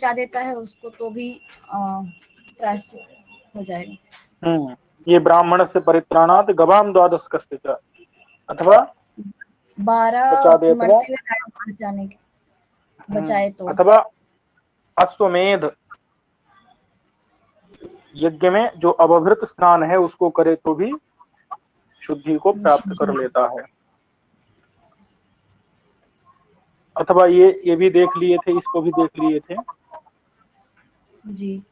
बचा देता है उसको तो भी प्रायश्चित हो जाएगा। ये ब्राह्मण से परित्राणात गवाम द्वादश कस्य च, अथवा 12 बचा दे अथवा मरते हुए बचाने के बचाए तो, अथवा अश्वमेध यज्ञ में जो अवभृत स्नान है उसको करे तो भी शुद्धि को प्राप्त कर लेता है। अथवा ये भी देख लिए थे, इसको भी देख लिए थे जी।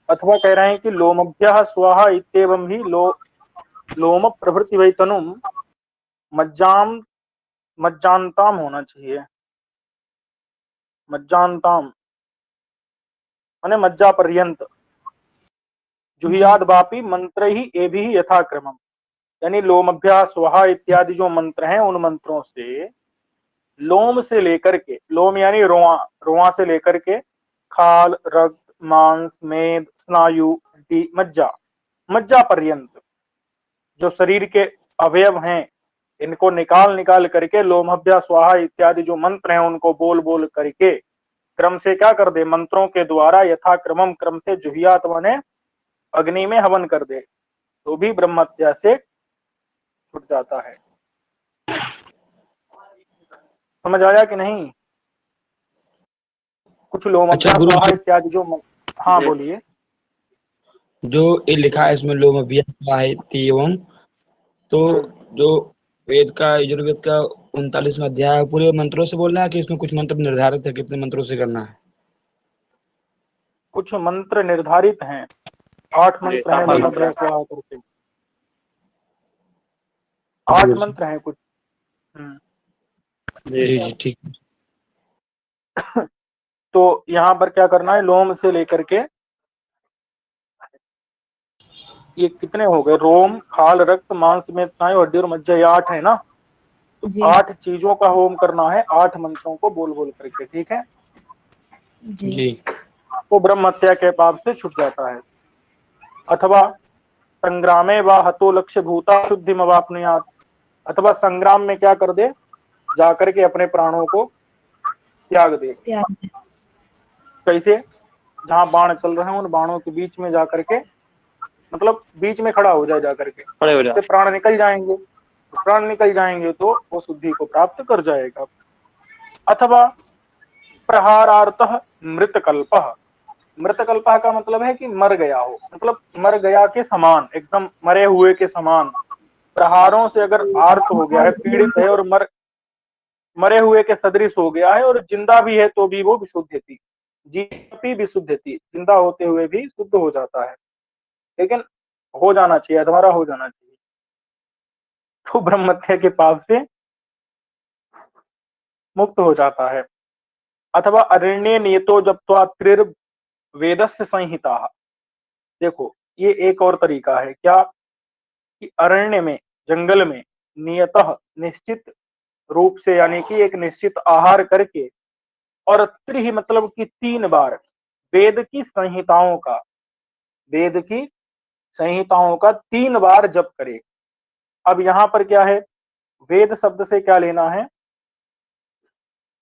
अथवा कह रहे हैं कि लोमभ्यः स्वाहा इत्येवं ही लोम प्रभृति वै तनुम मज्जान्ताम होना चाहिए, मज्जान्ताम माने मज्जा पर्यंत, जुहियाद वापी मंत्र ही एभि यथाक्रमम, यानी लोमभ्यः स्वाहा इत्यादि जो मंत्र हैं उन मंत्रों से लोम से लेकर के, लोम यानी रोआ, रोआ से लेकर के खाल, रक्त, मांस, मेद, स्नायु, मज्जा, मज्जा पर्यंत जो शरीर के अवयव हैं इनको निकाल निकाल करके लोमभ्या स्वाहा इत्यादि जो मंत्र हैं उनको बोल बोल करके क्रम से क्या कर दे, मंत्रों के द्वारा यथाक्रमम क्रम से जुहियात माने अग्नि में हवन कर दे तो भी ब्रह्महत्या से छूट जाता है। समझ आया कि नहीं? कुछ लोमभ्या स्वाहा इत्यादि जो हाँ बोलिए। जो ये लिखा है इसमें लोमभ्या स्वाहा एवं, तो जो वेद का यजुर्वेद का 39वां अध्याय पूरे मंत्रों से बोलना है कि इसमें कुछ मंत्र निर्धारित है कितने मंत्रों से करना है? कुछ मंत्र निर्धारित हैं, 8 मंत्र हैं लोमभ्या स्वाहा करके, 8 मंत्र हैं कुछ। जी ठीक। तो यहाँ पर क्या करना है, लोम से लेकर के ये कितने हो गए, रोम, खाल, रक्त, मांस में स्नायु, हड्डी और मज्जा, ये 8 है ना। तो 8 चीजों का होम करना है 8 मंत्रों को बोल बोल करके, ठीक है जी। तो ब्रह्म हत्या के पाप से छूट जाता है। अथवा संग्रामे व हतो लक्ष्य भूता शुद्धि मवाप्नुयात्, अथवा संग्राम में क्या कर दे, जाकर के अपने प्राणों को त्याग दे। कैसे? जहां बाण चल रहे हैं उन बाणों के बीच में जाकर के, मतलब बीच में खड़ा हो जाए, जाकर के उससे प्राण निकल जाएंगे, प्राण निकल जाएंगे तो वो शुद्धि को प्राप्त कर जाएगा। अथवा प्रहारार्थः मृतकल्पः, मृतकल्पः का मतलब है कि मर गया हो, मतलब मर गया के समान, एकदम मरे हुए के समान, प्रहारों से अगर आर्त हो गया है, पीड़ित है और मरे हुए के सदृश हो गया है, और जिंदा भी है तो भी वो विशुद्ध थी, जीवी विशुद्ध थी, जिंदा होते हुए भी शुद्ध हो जाता है, लेकिन हो जाना चाहिए, अधमरा हो जाना चाहिए, तो ब्रह्महत्या के पाप से मुक्त हो जाता है। अथवा अरण्य नियतो जप्त्वा त्रिर्वेदस्य संहिता, देखो ये एक और तरीका है क्या, कि अरण्य में, जंगल में, नियतः निश्चित रूप से, यानी कि एक निश्चित आहार करके, और त्रि मतलब कि 3 बार वेद की संहिताओं का, वेद की संहिताओं का 3 बार जप करे। अब यहां पर क्या है, वेद शब्द से क्या लेना है,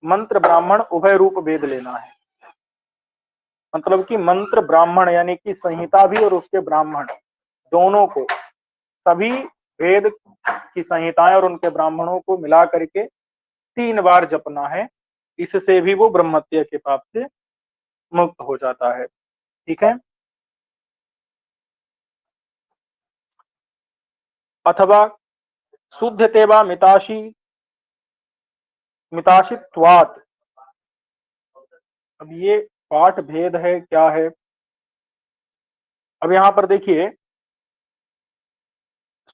मंत्र ब्राह्मण उभय रूप वेद लेना है, मतलब कि मंत्र ब्राह्मण यानी कि संहिता भी और उसके ब्राह्मण दोनों को, सभी वेद की संहिताएं और उनके ब्राह्मणों को मिला करके 3 बार जपना है, इससे भी वो ब्रह्महत्या के पाप से मुक्त हो जाता है। ठीक है। अथवा शुद्धते वा मिताशित्वात्, अब ये पाठ भेद है क्या है। अब यहां पर देखिए,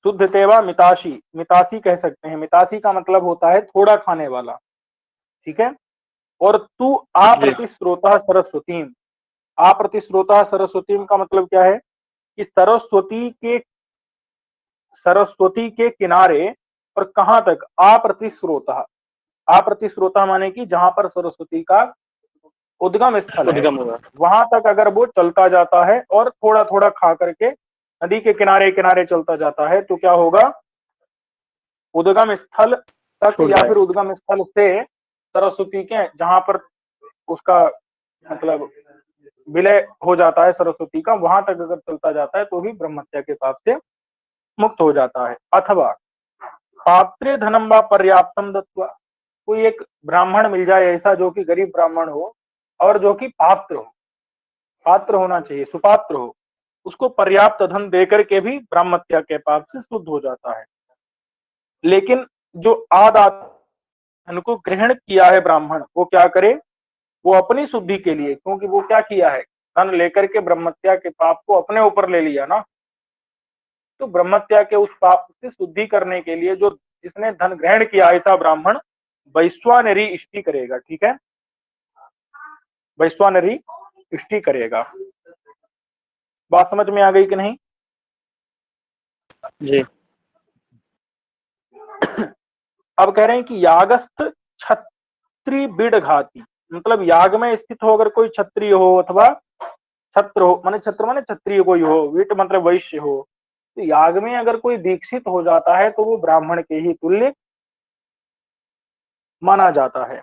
शुद्धते वा मिताशी, मितासी कह सकते हैं, मितासी का मतलब होता है थोड़ा खाने वाला, ठीक है। और तू आप्रतिश्रोता सरस्वतीम, आप्रतिश्रोता सरस्वतीम का मतलब क्या है, कि सरस्वती के किनारे, और कहां तक, आप्रतिश्रोता, आप्रतिश्रोता माने कि जहां पर सरस्वती का उद्गम स्थल है वहां तक अगर वो चलता जाता है और थोड़ा थोड़ा खा करके नदी के किनारे किनारे चलता जाता है, तो क्या होगा, उद्गम स्थल तक या फिर उद्गम स्थल से सरस्वती के जहां पर उसका मतलब विलय हो जाता है सरस्वती का, वहां तक अगर चलता जाता है तो भी ब्रह्म हत्या के पाप से मुक्त हो जाता है। अथवा पात्रे धनम व पर्याप्तम दत्वा, कोई एक ब्राह्मण मिल जाए ऐसा जो कि गरीब ब्राह्मण हो और जो कि पात्र हो, पात्र होना चाहिए, सुपात्र हो, उसको पर्याप्त धन देकर के भी ब्रह्म हत्या के पाप से शुद्ध हो जाता है। लेकिन जो धन को ग्रहण किया है ब्राह्मण, वो क्या करे, वो अपनी शुद्धि के लिए, क्योंकि वो क्या किया है, धन लेकर के ब्रह्म हत्या के पाप को अपने ऊपर ले लिया ना, तो ब्रह्म हत्या के उस पाप से शुद्धि करने के लिए जो जिसने धन ग्रहण किया ऐसा ब्राह्मण वैश्वानरी इष्टि करेगा। ठीक है, वैश्वानरी इष्टि करेगा। बात समझ में आ गई कि नहीं? जी। अब कह रहे हैं कि यागस्थ छत्री बिड़ घाती, मतलब याग में स्थित हो अगर कोई क्षत्रिय हो अथवा छत्र हो, माने छत्र माने क्षत्रिय कोई हो, विट मतलब वैश्य हो, तो याग में अगर कोई दीक्षित हो जाता है तो वो ब्राह्मण के ही तुल्य माना जाता है।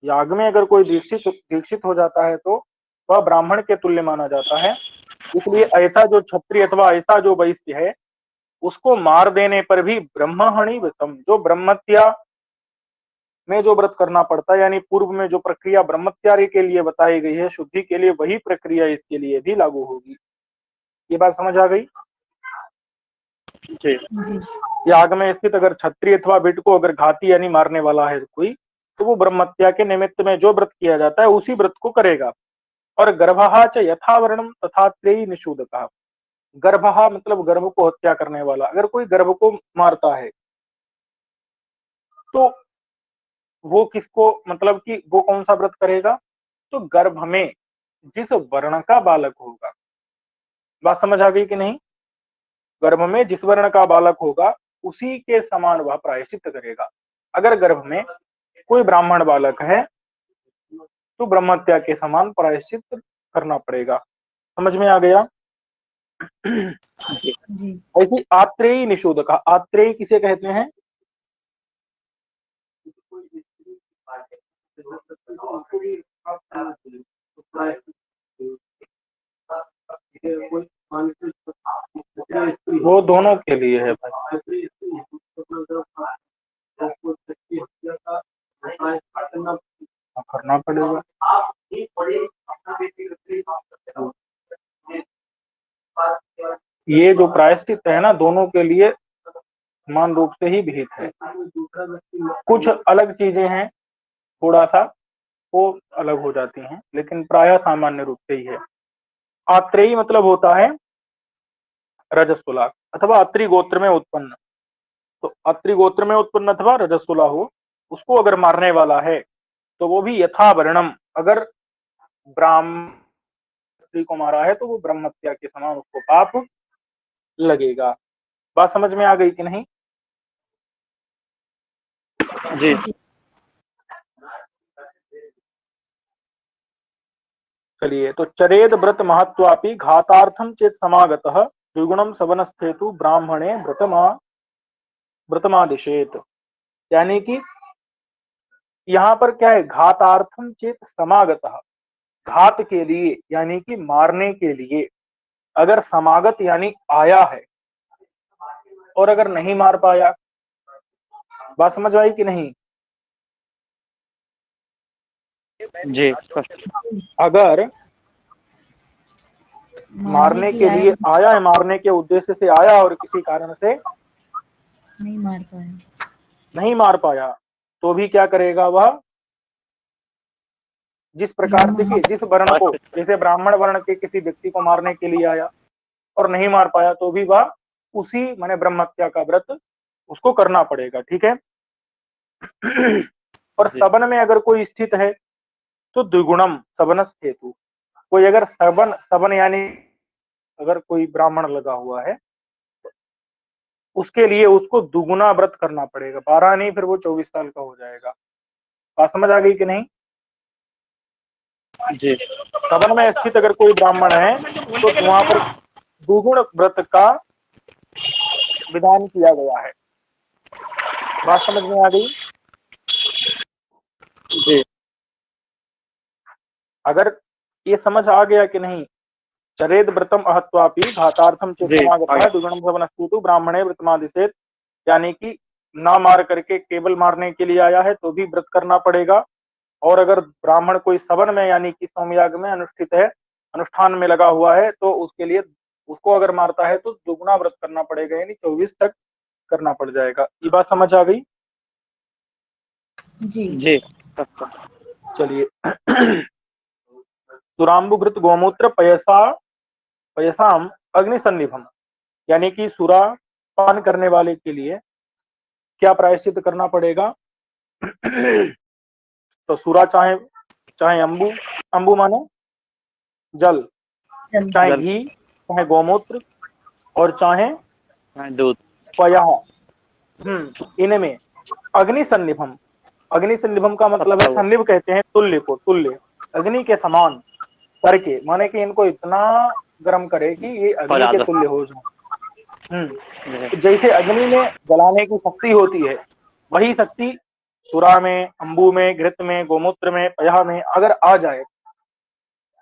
याग में अगर कोई दीक्षित हो जाता है तो वह ब्राह्मण के तुल्य माना जाता है। इसलिए ऐसा जो क्षत्रिय अथवा ऐसा जो वैश्य है उसको मार देने पर भी ब्रह्महणि व्रतम, जो ब्रह्मत्या में जो व्रत करना पड़ता है, यानी पूर्व में जो प्रक्रिया ब्रह्मत्यारी के लिए बताई गई है शुद्धि के लिए, वही प्रक्रिया इसके लिए भी लागू होगी। ये बात समझ आ गई? जी। याग में स्थित अगर क्षत्रिय अथवा बिट को अगर घाती यानी मारने वाला है कोई, तो वो ब्रह्मत्या के निमित्त में जो व्रत किया जाता है उसी व्रत को करेगा। और गर्भहा च यथावर्णम तथा त्रेयी निषूदकः, गर्भहा मतलब गर्भ को हत्या करने वाला, अगर कोई गर्भ को मारता है तो वो किसको, मतलब कि वो कौन सा व्रत करेगा, तो गर्भ में जिस वर्ण का बालक होगा। बात समझ आ गई कि नहीं? गर्भ में जिस वर्ण का बालक होगा उसी के समान वह प्रायश्चित करेगा। अगर गर्भ में कोई ब्राह्मण बालक है तो ब्रह्म हत्या के समान प्रायश्चित करना पड़ेगा। समझ में आ गया? ऐसी आत्रेयी निषूदक, आत्रेयी किसे कहते हैं? वो दोनों के लिए है भाई, करना पड़ेगा। ये जो प्रायश्चित है ना, दोनों के लिए समान रूप से ही विहित है। कुछ अलग चीजें हैं, थोड़ा सा वो अलग हो जाती हैं, लेकिन प्रायः सामान्य रूप से ही है। आत्रेयी मतलब होता है रजस्वला अथवा अत्रि गोत्र में उत्पन्न, तो अत्रि गोत्र में उत्पन्न अथवा रजस्वला हो, उसको अगर मारने वाला है तो वो भी यथावर्णम, अगर ब्राह्मण स्त्री को मारा है तो वो ब्रह्म हत्या के समान उसको पाप लगेगा। बात समझ में आ गई कि नहीं? जी। चलिए, तो चरेद व्रत महत्वापि घातार्थम चेत समागतः द्विगुणम सवनस्थेतु ब्राह्मणे व्रतमादिशेत, यानी कि यहाँ पर क्या है, घातार्थम चेत समागतः, घात के लिए यानी कि मारने के लिए अगर समागत यानी आया है और अगर नहीं मार पाया, बात समझ आई कि नहीं? जी। अगर मारने के लिए आया है, मारने के उद्देश्य से आया और किसी कारण से नहीं मार पाया तो भी क्या करेगा वह, जिस प्रकार से जिस वर्ण को, जैसे ब्राह्मण वर्ण के किसी व्यक्ति को मारने के लिए आया और नहीं मार पाया तो भी वह उसी माने ब्रह्म हत्या का व्रत उसको करना पड़ेगा। ठीक है। और सबन में अगर कोई स्थित है तो द्विगुणम सबनस हेतु, कोई अगर सबन यानी अगर कोई ब्राह्मण लगा हुआ है उसके लिए उसको दुगुना व्रत करना पड़ेगा, 12 नहीं फिर वो 24 साल का हो जाएगा। बात समझ आ गई कि नहीं? जी। सबन में स्थित अगर कोई ब्राह्मण है तो वहां पर दुगुण व्रत का विधान किया गया है। बात समझ में आ गई? जी अगर ये समझ आ गया कि नहीं, चरेद व्रतम अहत्वापि घातार्थम जी चेतनागतः दुगुणम सवनस्तुतु ब्राह्मणे व्रतमादिशेत, यानी कि ना मार करके केवल मारने के लिए आया है तो भी व्रत करना पड़ेगा। और अगर ब्राह्मण कोई सवन में यानी कि सोमयाग में अनुष्ठित है, अनुष्ठान में लगा हुआ है, तो उसके लिए उसको अगर मारता है तो दुगुना व्रत करना पड़ेगा, यानी 24 तक करना पड़ जाएगा। ये बात समझ आ गई? जी जी सबका चलिए सुराम्बुघृत गोमूत्र पयसाम अग्निसन्निभम, यानी कि सुरा पान करने वाले के लिए क्या प्रायश्चित करना पड़ेगा? तो सुरा चाहे चाहे अंबु माने जल, जल चाहे जल घी, चाहे गौमूत्र, और चाहे दूध पयः, इनमें अग्नि सन्निभम, अग्नि सन्निभम का मतलब है, सबका हुआ सन्निभ कहते हैं तुल्य को, तुल्य अग्नि के समान करके, माने कि इनको इतना गर्म करे कि ये और अग्नि के ज्यादा तुल्य हो जाए। जी तो जैसे अग्नि में जलाने की शक्ति होती है, वही शक्ति सुरा में, अंबु में, घृत में, गोमूत्र में, पयः में अगर आ जाए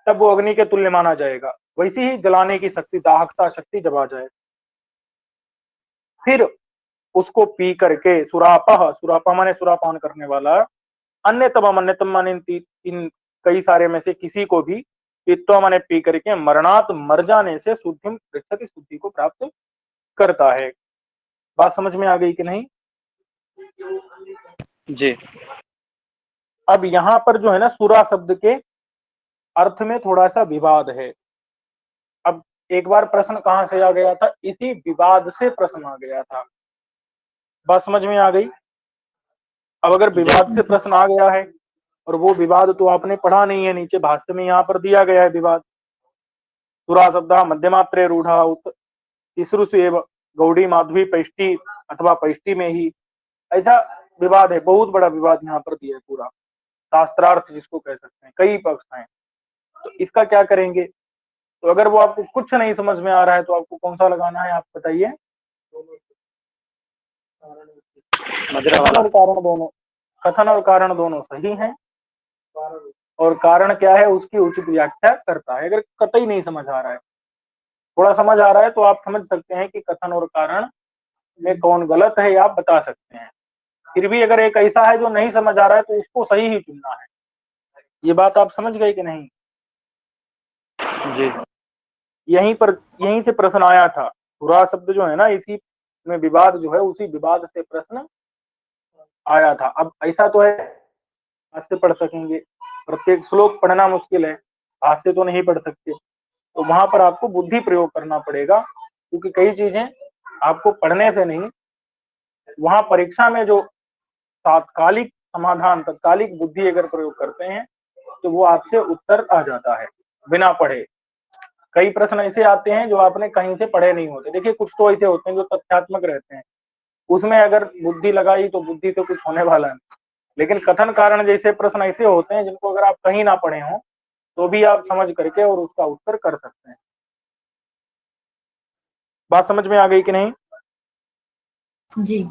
तब वो अग्नि के तुल्य माना जाएगा। वैसी ही जलाने की शक्ति, दाहकता शक्ति जब आ जाए, फिर उसको पी करके सुरापह, सुरापा माने सुरापान करने वाला, अन्यतम माने इन कई सारे में से किसी को भी, पित्वा माने पी करके, मरणात मर जाने से शुद्धिम पृच्छति, शुद्धि को प्राप्त करता है। बात समझ में आ गई कि नहीं? जी अब यहाँ पर जो है ना, सुरा शब्द के अर्थ में थोड़ा सा विवाद है। अब एक बार प्रश्न कहां से आ गया था? इसी विवाद से प्रश्न आ गया था। बात समझ में आ गई? अब अगर जी विवाद से प्रश्न आ गया है, और वो विवाद तो आपने पढ़ा नहीं है, नीचे भाष्य में यहाँ पर दिया गया है विवाद, सुरा शब्द मध्यमात्रे रूढ़ा उत तीसरु से गौड़ी माधवी पैष्टि अथवा पैष्टि में ही, ऐसा विवाद है, बहुत बड़ा विवाद यहाँ पर दिया है पूरा, शास्त्रार्थ जिसको कह सकते हैं, कई पक्ष हैं। तो इसका क्या करेंगे? तो अगर वो आपको कुछ नहीं समझ में आ रहा है तो आपको कौन सा लगाना है, आप बताइए? मदिरा कथन वाला और कारण दोनों, कथन और कारण दोनों सही हैं, और कारण क्या है उसकी उचित व्याख्या करता है। अगर कतई नहीं समझ आ रहा है, थोड़ा समझ आ रहा है, तो आप समझ सकते हैं कि कथन और कारण में कौन गलत है, आप बता सकते हैं। फिर भी अगर एक ऐसा है जो नहीं समझ आ रहा है तो उसको सही ही चुनना है। ये बात आप समझ गए कि नहीं? जी यहीं से प्रश्न आया था। बुरा शब्द जो है ना, इसी में विवाद जो है, उसी विवाद से प्रश्न आया था। अब ऐसा तो है भाष्य पढ़ सकेंगे, प्रत्येक श्लोक पढ़ना मुश्किल है, भाष्य तो नहीं पढ़ सकते, तो वहां पर आपको बुद्धि प्रयोग करना पड़ेगा, क्योंकि कई चीजें आपको पढ़ने से नहीं, वहां परीक्षा में जो तात्कालिक समाधान, तत्कालिक बुद्धि अगर प्रयोग करते हैं तो वो आपसे उत्तर आ जाता है बिना पढ़े। कई प्रश्न ऐसे आते हैं जो आपने कहीं से पढ़े नहीं होते। देखिए कुछ तो ऐसे होते हैं जो तथ्यात्मक रहते हैं, उसमें अगर बुद्धि लगाई तो बुद्धि तो कुछ होने वाला नहीं। लेकिन कथन कारण जैसे प्रश्न ऐसे होते हैं जिनको अगर आप कहीं ना पढ़े हो तो भी आप समझ करके और उसका उत्तर कर सकते हैं। बात समझ में आ गई कि नहीं? जी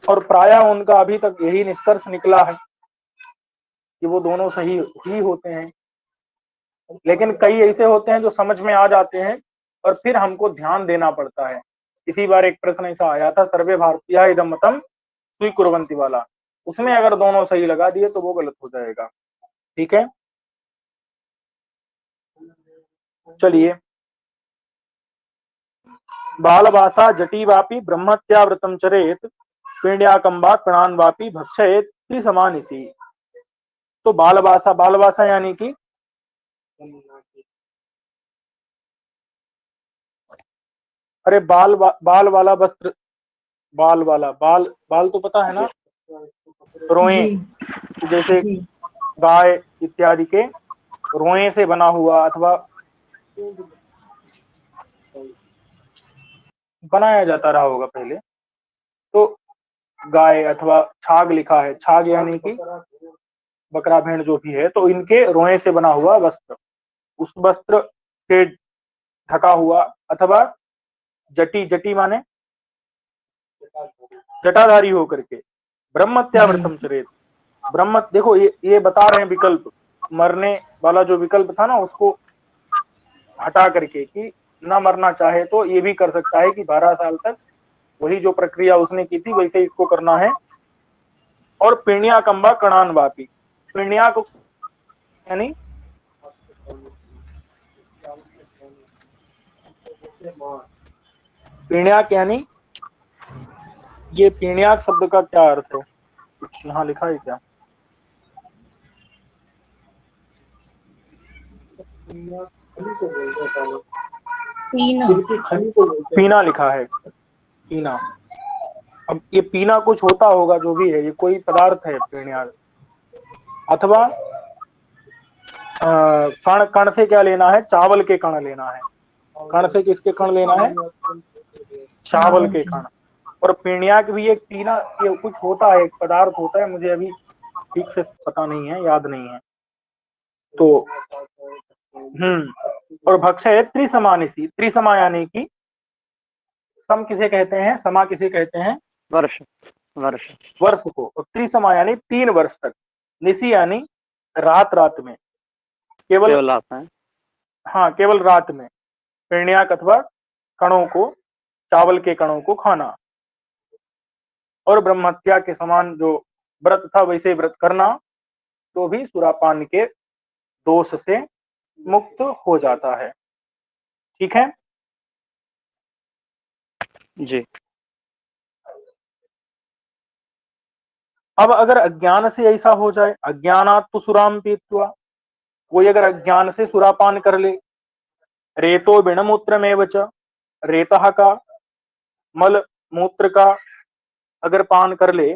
और प्रायः उनका अभी तक यही निष्कर्ष निकला है कि वो दोनों सही ही होते हैं। लेकिन कई ऐसे होते हैं जो समझ में आ जाते हैं और फिर हमको ध्यान देना पड़ता है। इसी बार एक प्रश्न ऐसा आया था, सर्वे भारतीय इदम मतम स्वीकुर्वन्ति वाला, उसमें अगर दोनों सही लगा दिए तो वो गलत हो जाएगा। ठीक है, चलिए। बालवासा जटीवापि ब्रह्मत्याव्रतम चरेत पीण्याकंबा कणान वापि भक्षयेत समानिसी। तो बालवासा, बालवासा यानी कि अरे बाल वाला वस्त्र, बाल वाला, बाल बाल तो पता है ना, रोए, जी जैसे जी गाय इत्यादि के रोए से बना हुआ अथवा बनाया जाता रहा होगा पहले, तो गाय अथवा छाग लिखा है, छाग यानी कि बकरा भेड़ जो भी है, तो इनके रोए से बना हुआ वस्त्र, उस वस्त्र से ढका हुआ, अथवा जटी, जटी माने जटाधारी होकर के ब्रह्मत्या व्रतम चरेत। ब्रह्म देखो ये बता रहे हैं विकल्प, मरने वाला जो विकल्प था ना उसको हटा करके कि ना मरना चाहे तो ये भी कर सकता है कि 12 साल तक वही जो प्रक्रिया उसने की थी वैसे इसको करना है। और पिण्या कंबा कणान वापी, पिण्या को यानी पिण्याक यानी ये पिण्याक शब्द का क्या अर्थ है, कुछ यहाँ लिखा है क्या? पीना। पीना लिखा है, पीना। अब ये पीना कुछ होता होगा, जो भी है ये कोई पदार्थ है पिण्याक। अथवा कण, कण से क्या लेना है, चावल के कण लेना है। कण से किसके कण लेना है, चावल के कण। और पिण्याक भी एक पीना, ये कुछ होता है, एक पदार्थ होता है, मुझे अभी ठीक से पता नहीं है, याद नहीं है। तो और भक्ष है त्रिसमानिसी, त्रिसमा यानी कि सम किसे कहते हैं, समा किसे कहते हैं, वर्ष वर्ष वर्ष को। और त्रिसमा यानी 3 वर्ष तक। निसी यानी रात, रात में केवल आता है। हाँ केवल रात में पिण्याक अथवा कणों को, चावल के कणों को खाना। और ब्रह्महत्या के समान जो व्रत था वैसे व्रत करना, तो भी सुरापान के दोष से मुक्त हो जाता है। ठीक है जी। अब अगर अज्ञान से ऐसा हो जाए, अज्ञानात् तु सुराम पीत्वा, कोई अगर अज्ञान से सुरापान कर ले, रेतो बिणमूत्रमेव च, रेतः का, मल मूत्र का अगर पान कर ले,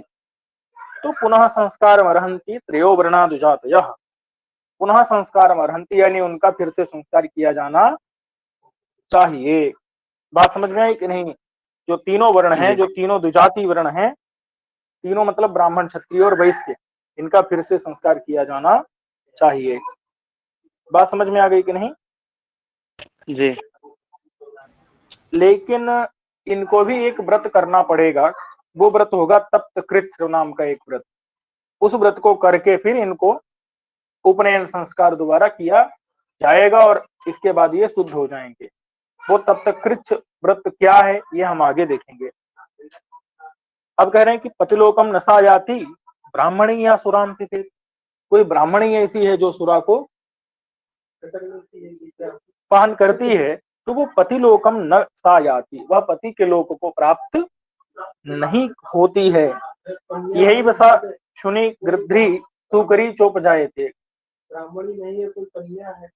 तो पुनः संस्कार अर्हन्ति त्रयो वर्णादुजातयः, पुनः संस्कार अर्हन्ति यानी उनका फिर से संस्कार किया जाना चाहिए। बात समझ में आई कि नहीं? जो तीनों वर्ण हैं, जो तीनों दुजाति वर्ण हैं, तीनों मतलब ब्राह्मण, क्षत्रिय और वैश्य, इनका फिर से संस्कार किया जाना चाहिए। बात समझ में आ गई कि नहीं? जी। लेकिन इनको भी एक व्रत करना पड़ेगा, वो व्रत होगा तप्तकृत नाम का एक व्रत। उस व्रत को करके फिर इनको उपनयन संस्कार दोबारा किया जाएगा और इसके बाद ये शुद्ध हो जाएंगे। वो तप्तकृत व्रत क्या है ये हम आगे देखेंगे। अब कह रहे हैं कि पतिलोकम नसा जाती ब्राह्मणी या सुराम तिथे, कोई ब्राह्मणी ऐसी है जो सुरा को पान करती है, तो वो पतिलोकम न सा जाती, वह पति के लोक को प्राप्त नहीं होती है। यही बसा शुनि गृध्री सुकरी चोप जाए थे। ब्राह्मणी नहीं है, कोई कन्या है।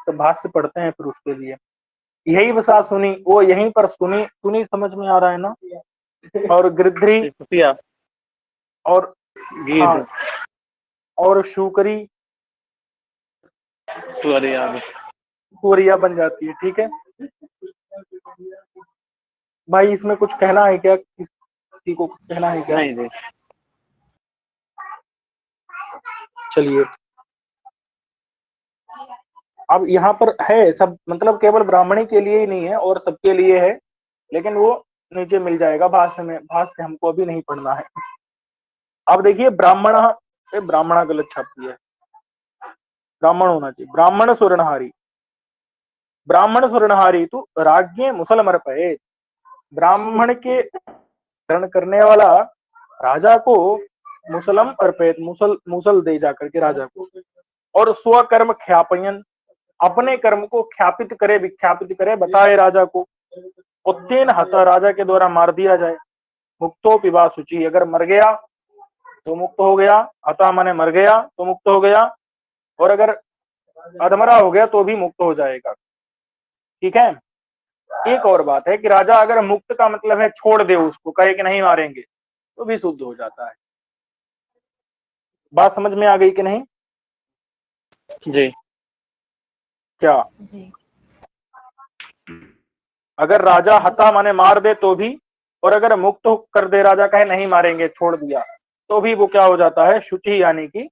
तो भाष्य पढ़ते हैं फिर उसके लिए। यही बसा सुनी, वो यहीं पर सुनी, सुनी समझ में आ रहा है ना? और गृध्री और हाँ, और शुकरी कुरिया बन जाती है। ठीक है भाई, इसमें कुछ कहना है क्या? किसी को कुछ कहना है क्या? नहीं। चलिए, अब यहाँ पर है सब, मतलब केवल ब्राह्मणी के लिए ही नहीं है और सबके लिए है, लेकिन वो नीचे मिल जाएगा भाष्य में। भाष्य हमको अभी नहीं पढ़ना है। अब देखिए, ब्राह्मण, ब्राह्मणा गलत छाप दिया है, ब्राह्मण होना चाहिए। ब्राह्मण सुवर्णहारी, ब्राह्मण सुवर्णहारी तो राज्ञे मुसलमर्पये, ब्राह्मण के ग्रहण करने वाला राजा को मुसलम अर्पित, मुसल दे जाकर के राजा को। और स्वकर्म ख्यापयन, अपने कर्म को ख्यापित करे, विख्यापित करे, बताए राजा को। उत्तेन हता, राजा के द्वारा मार दिया जाए। मुक्तो पिबा शुचि, अगर मर गया तो मुक्त हो गया, हता माने मर गया तो मुक्त हो गया, और अगर अधमरा हो गया तो भी मुक्त हो जाएगा। ठीक है। एक और बात है कि राजा अगर मुक्त का मतलब है छोड़ दे उसको, कहे कि नहीं मारेंगे, तो भी शुद्ध हो जाता है। बात समझ में आ गई कि नहीं? जी। क्या जी। अगर राजा हता माने मार दे तो भी, और अगर मुक्त कर दे राजा, कहे नहीं मारेंगे, छोड़ दिया, तो भी वो क्या हो जाता है? शुचि यानी कि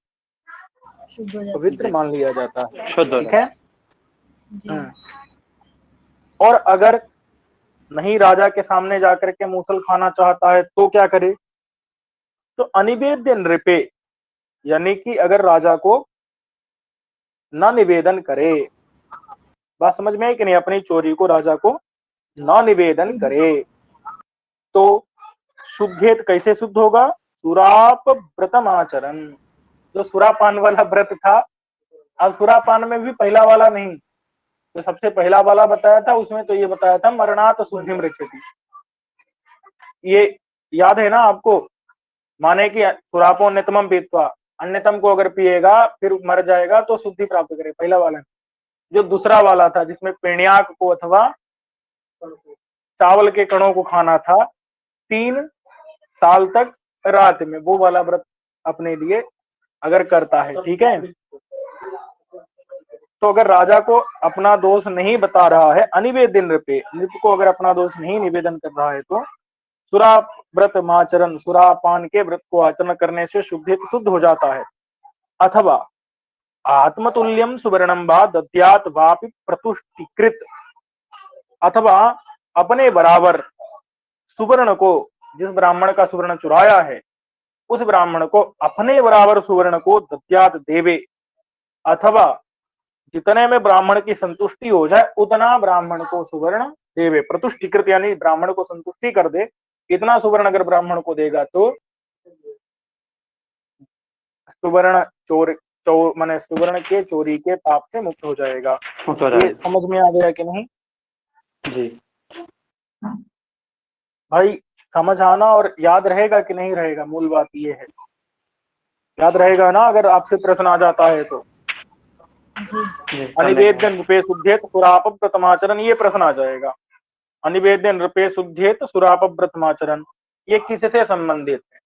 पवित्र मान लिया जाता है। शुद्ध। ठीक है। और अगर नहीं राजा के सामने जाकर के मूसल खाना चाहता है तो क्या करे? तो अनिवेद्य नृपे, यानी कि अगर राजा को न निवेदन करे, बात समझ में है कि नहीं? अपनी चोरी को राजा को न निवेदन करे तो शुद्धेत, कैसे शुद्ध होगा? सुराप व्रतम आचरण, जो सुरापान वाला व्रत था, अब सुरापान में भी पहला वाला नहीं, तो सबसे पहला वाला बताया था उसमें तो ये बताया था मरणात शुद्धिम रक्षति, ये याद है ना आपको? माने कि सुरापो अन्यतमम पीत्वा, अन्यतम को अगर पिएगा फिर मर जाएगा तो शुद्धि प्राप्त करे, पहला वाला। जो दूसरा वाला था जिसमें पिण्याक को अथवा चावल के कणों को खाना था 3 साल तक रात में, वो वाला व्रत अपने लिए अगर करता है, ठीक है? तो अगर राजा को अपना दोष नहीं बता रहा है, अनिवेद्य नृपे, नृप को अगर अपना दोष नहीं निवेदन कर रहा है तो सुरा व्रत माचरण, सुरापान के व्रत को आचरण करने से शुद्ध हो जाता है। अथवा आत्मतुल्यम सुवर्णम वा दद्यात वापि प्रतुष्टिकृत, अथवा अपने बराबर सुवर्ण को, जिस ब्राह्मण का सुवर्ण चुराया है उस ब्राह्मण को अपने बराबर सुवर्ण को दद्यात देवे, अथवा जितने में ब्राह्मण की संतुष्टि हो जाए उतना ब्राह्मण को सुवर्ण देवे। प्रतुष्टिकृत यानी ब्राह्मण को संतुष्टि कर दे, इतना सुवर्ण अगर ब्राह्मण को देगा तो सुवर्ण माने सुवर्ण के चोरी के पाप से मुक्त हो जाएगा। ये समझ में आ गया कि नहीं? जी भाई समझ आना और याद रहेगा कि नहीं रहेगा, मूल बात ये है। याद रहेगा ना अगर आपसे प्रश्न आ जाता है तो? अनिवेद्य नृपे शुद्धेत सुराप व्रतमाचरण, ये प्रश्न आ जाएगा। अनिवेद्य नृपे शुद्धेत सुराप व्रतमाचरण, ये किससे संबंधित है?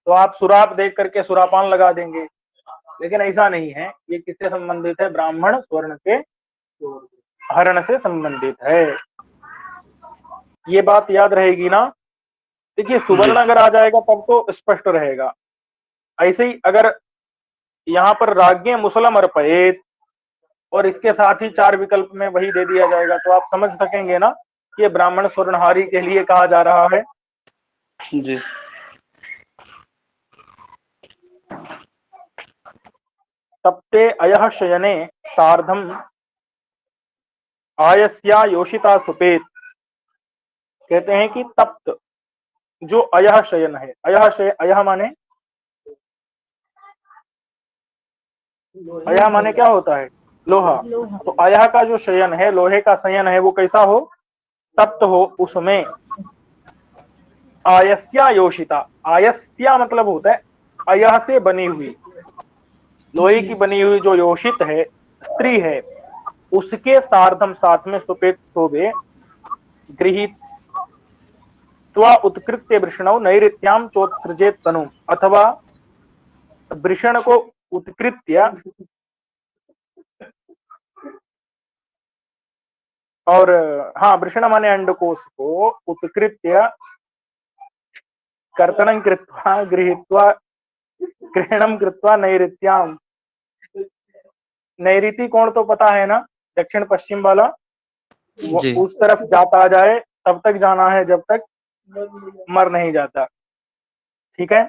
तो आप सुराप देख करके सुरापान लगा देंगे, लेकिन ऐसा नहीं है। ये किससे संबंधित है? ब्राह्मण स्वर्ण के हरण से संबंधित है। ये बात याद रहेगी ना? देखिए सुवर्ण अगर आ जाएगा तब तो स्पष्ट रहेगा। ऐसे ही अगर यहाँ पर राज्ञ मुसलम अर्पयेत और इसके साथ ही 4 विकल्प में वही दे दिया जाएगा तो आप समझ सकेंगे ना कि ये ब्राह्मण स्वर्णहारी के लिए कहा जा रहा है। जी तप्ते अयः शयने सार्धम आयस्या योषिता सुपेत, कहते हैं कि तप्त जो अयः शयन है, अयः माने, अयः माने क्या होता है? लोहा। तो अयः का जो शयन है, लोहे का शयन है, वो कैसा हो? तप्त हो, उसमें आयस्या योषिता, आयस्या मतलब होता है अयः से बनी हुई, लोहे की बनी हुई जो योषित है, स्त्री है, उसके सार्धम साथ में सुपेत शोभे गृहीत त्वा उत्कृत्य वृषणौ नैऋत्याम चोत्सृजेत तनु, अथवा वृषण को उत्कृत्य और हाँ वृषण माने अंडकोश को उत्कृत्य कर्तनं कृत्वा गृहीत्वा ग्रहणम कृत्वा नैऋत्याम, नैऋति कोण तो पता है ना, दक्षिण पश्चिम वाला, उस तरफ जाता जाए, तब तक जाना है जब तक मर नहीं जाता, ठीक है?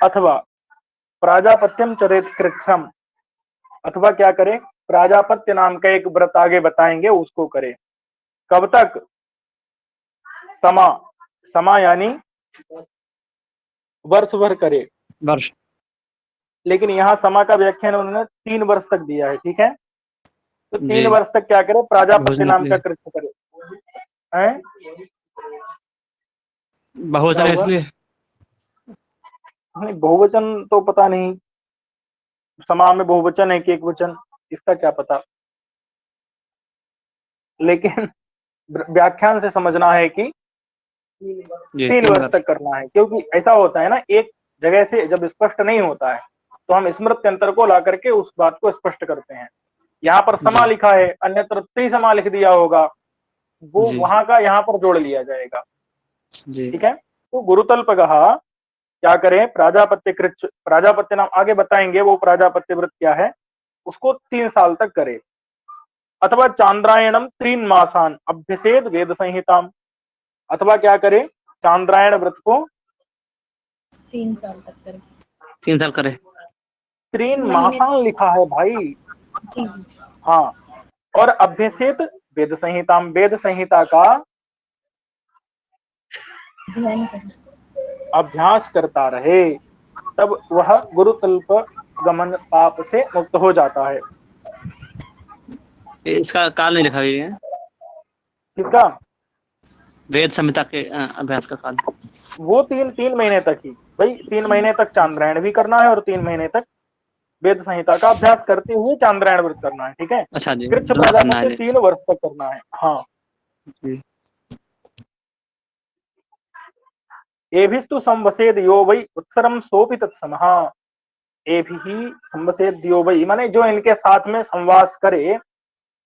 अथवा प्राजापत्यम चरेत कृच्छम, अथवा क्या करे? प्राजापत्य नाम का एक व्रत आगे बताएंगे, उसको करे। कब तक? समा, समा यानी वर्ष भर करे, वर्ष। लेकिन यहाँ समा का व्याख्यान उन्होंने 3 वर्ष तक दिया है, ठीक है? तो 3 वर्ष तक क्या करे? प्राजापत्य नाम का कृत्य करे। हैं? बहुवचन इसलिए नहीं, बहुवचन तो पता नहीं, समा में बहुवचन है कि एक वचन, इसका क्या पता, लेकिन व्याख्यान से समझना है कि 3 वर्ष तक करना है, क्योंकि ऐसा होता है ना, एक जगह से जब स्पष्ट नहीं होता है तो हम स्मृत्यंतर को ला करके उस बात को स्पष्ट करते हैं। यहाँ पर समा लिखा है, अन्यत्र त्रिसमा लिख दिया होगा, वो वहां का यहाँ पर जोड़ लिया जाएगा, ठीक है? तो गुरुतल पर कहा क्या करें? प्राजापत्य कृच्छ, प्राजापत्य नाम आगे बताएंगे, वो प्राजापत्य व्रत क्या है, उसको 3 साल तक करे। अथवा चांद्रायणम 3 मासान अभ्यसेद वेद संहिताम, अथवा क्या करे, चांद्रायण व्रत को 3 साल तक करे। 3 साल करे। 3 मासान लिखा है भाई। जी। हाँ, और अभ्यसेत वेद संहिताम, वेद संहिता का ध्यान करे। अभ्यास करता रहे, तब वह गुरुतल्प गमन पाप से मुक्त हो जाता है। इसका काल नहीं लिखा गया है, किसका? वेद संहिता के अभ्यास का काल। वो 3 महीने तक ही भाई, 3 महीने तक चांद्रायण भी करना है और 3 महीने तक वेद संहिता का अभ्यास करते हुए चांद्रायण व्रत करना है, ठीक है। अच्छा जी, कृच्छ दोनों पैदा करना है से जी। 3 वर्ष तक करना है। हाँ, जी। एभिस्तु संवसेद यो वै उत्सरम सोपि तत्समः, एभिहि संवसेद यो वै, माने जो इनके साथ में संवास करे,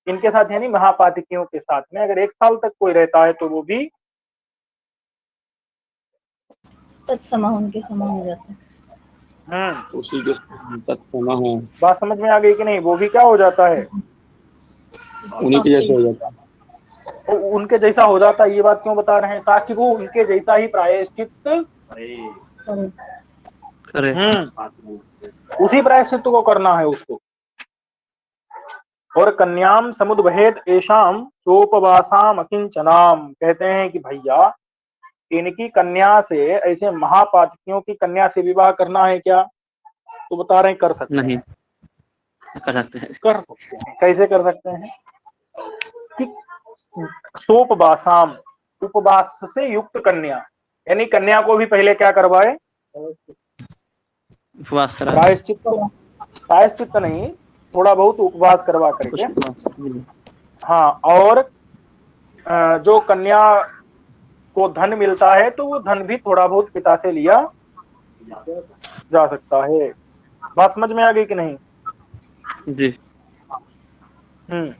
इनके साथ यानी महापातकियों के साथ में अगर 1 साल तक कोई रहता है तो वो भी तत्समः उनके समान हो जाता है। उसी के तत्सम है, बात समझ में आ गई कि नहीं? वो भी क्या हो जाता है, उन्हीं के जैसे हो जाता है। वो उनके जैसा हो जाता है। ये बात क्यों बता रहे हैं? ताकि वो उनके जैसा ही प्रायश्चित करे। करे। उसी प्रायश्चित को करना है उसको। और कन्याम समुद्भेद एशाम सोपवासाम अकिंचनाम, कहते हैं कि भैया इनकी कन्या से, ऐसे महापातकियों की कन्या से विवाह करना है क्या? तो बता रहे हैं कर सकते नहीं हैं। कर सकते हैं। कर सकते हैं। कैसे कर सकते हैं? कि सोपवासाम, उपवास से युक्त कन्या, यानी कन्या को भी पहले क्या करवाए, उपवास करा प्रायश्चित, प्रायश्चित नहीं, थोड़ा बहुत उपवास करवा करके। कुछ उपवास। हाँ, और जो कन्या को धन मिलता है तो वो धन भी थोड़ा बहुत पिता से लिया जा सकता है। बात समझ में आ गई कि नहीं? जी। हम्म।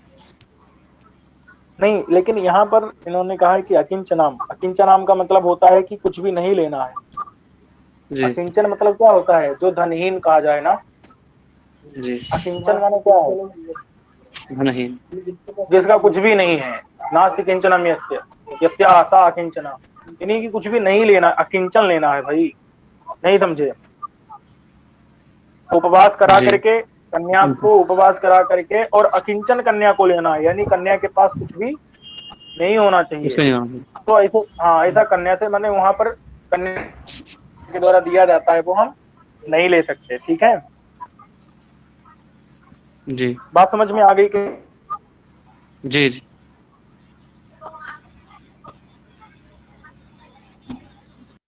नहीं, लेकिन यहाँ पर इन्होंने कहा है कि अकिंचनाम, अकिंचनाम का मतलब होता है कि कुछ भी नहीं लेना है। जी। अकिंचन मतलब क्या होता है? जो धनहीन कहा जाए ना। जी। अकिंचन माने क्या है? नहीं। जिसका कुछ भी नहीं है। नास्ति किंचनम यस्य यस्य आसा अकिंचना, इन्हीं की कुछ भी नहीं लेना, अकिंचन लेना है भाई। नहीं समझे? उपवास करा जी। करके, कन्या को उपवास करा करके और अकिंचन कन्या को लेना है, यानी कन्या के पास कुछ भी नहीं होना चाहिए। उसमें नहीं होना। तो ऐसे, हाँ, ऐसा कन्या से माने वहां पर कन्या के द्वारा दिया जाता है वो हम नहीं ले सकते, ठीक है। जी। बात समझ में आ गई कि? जी। जी।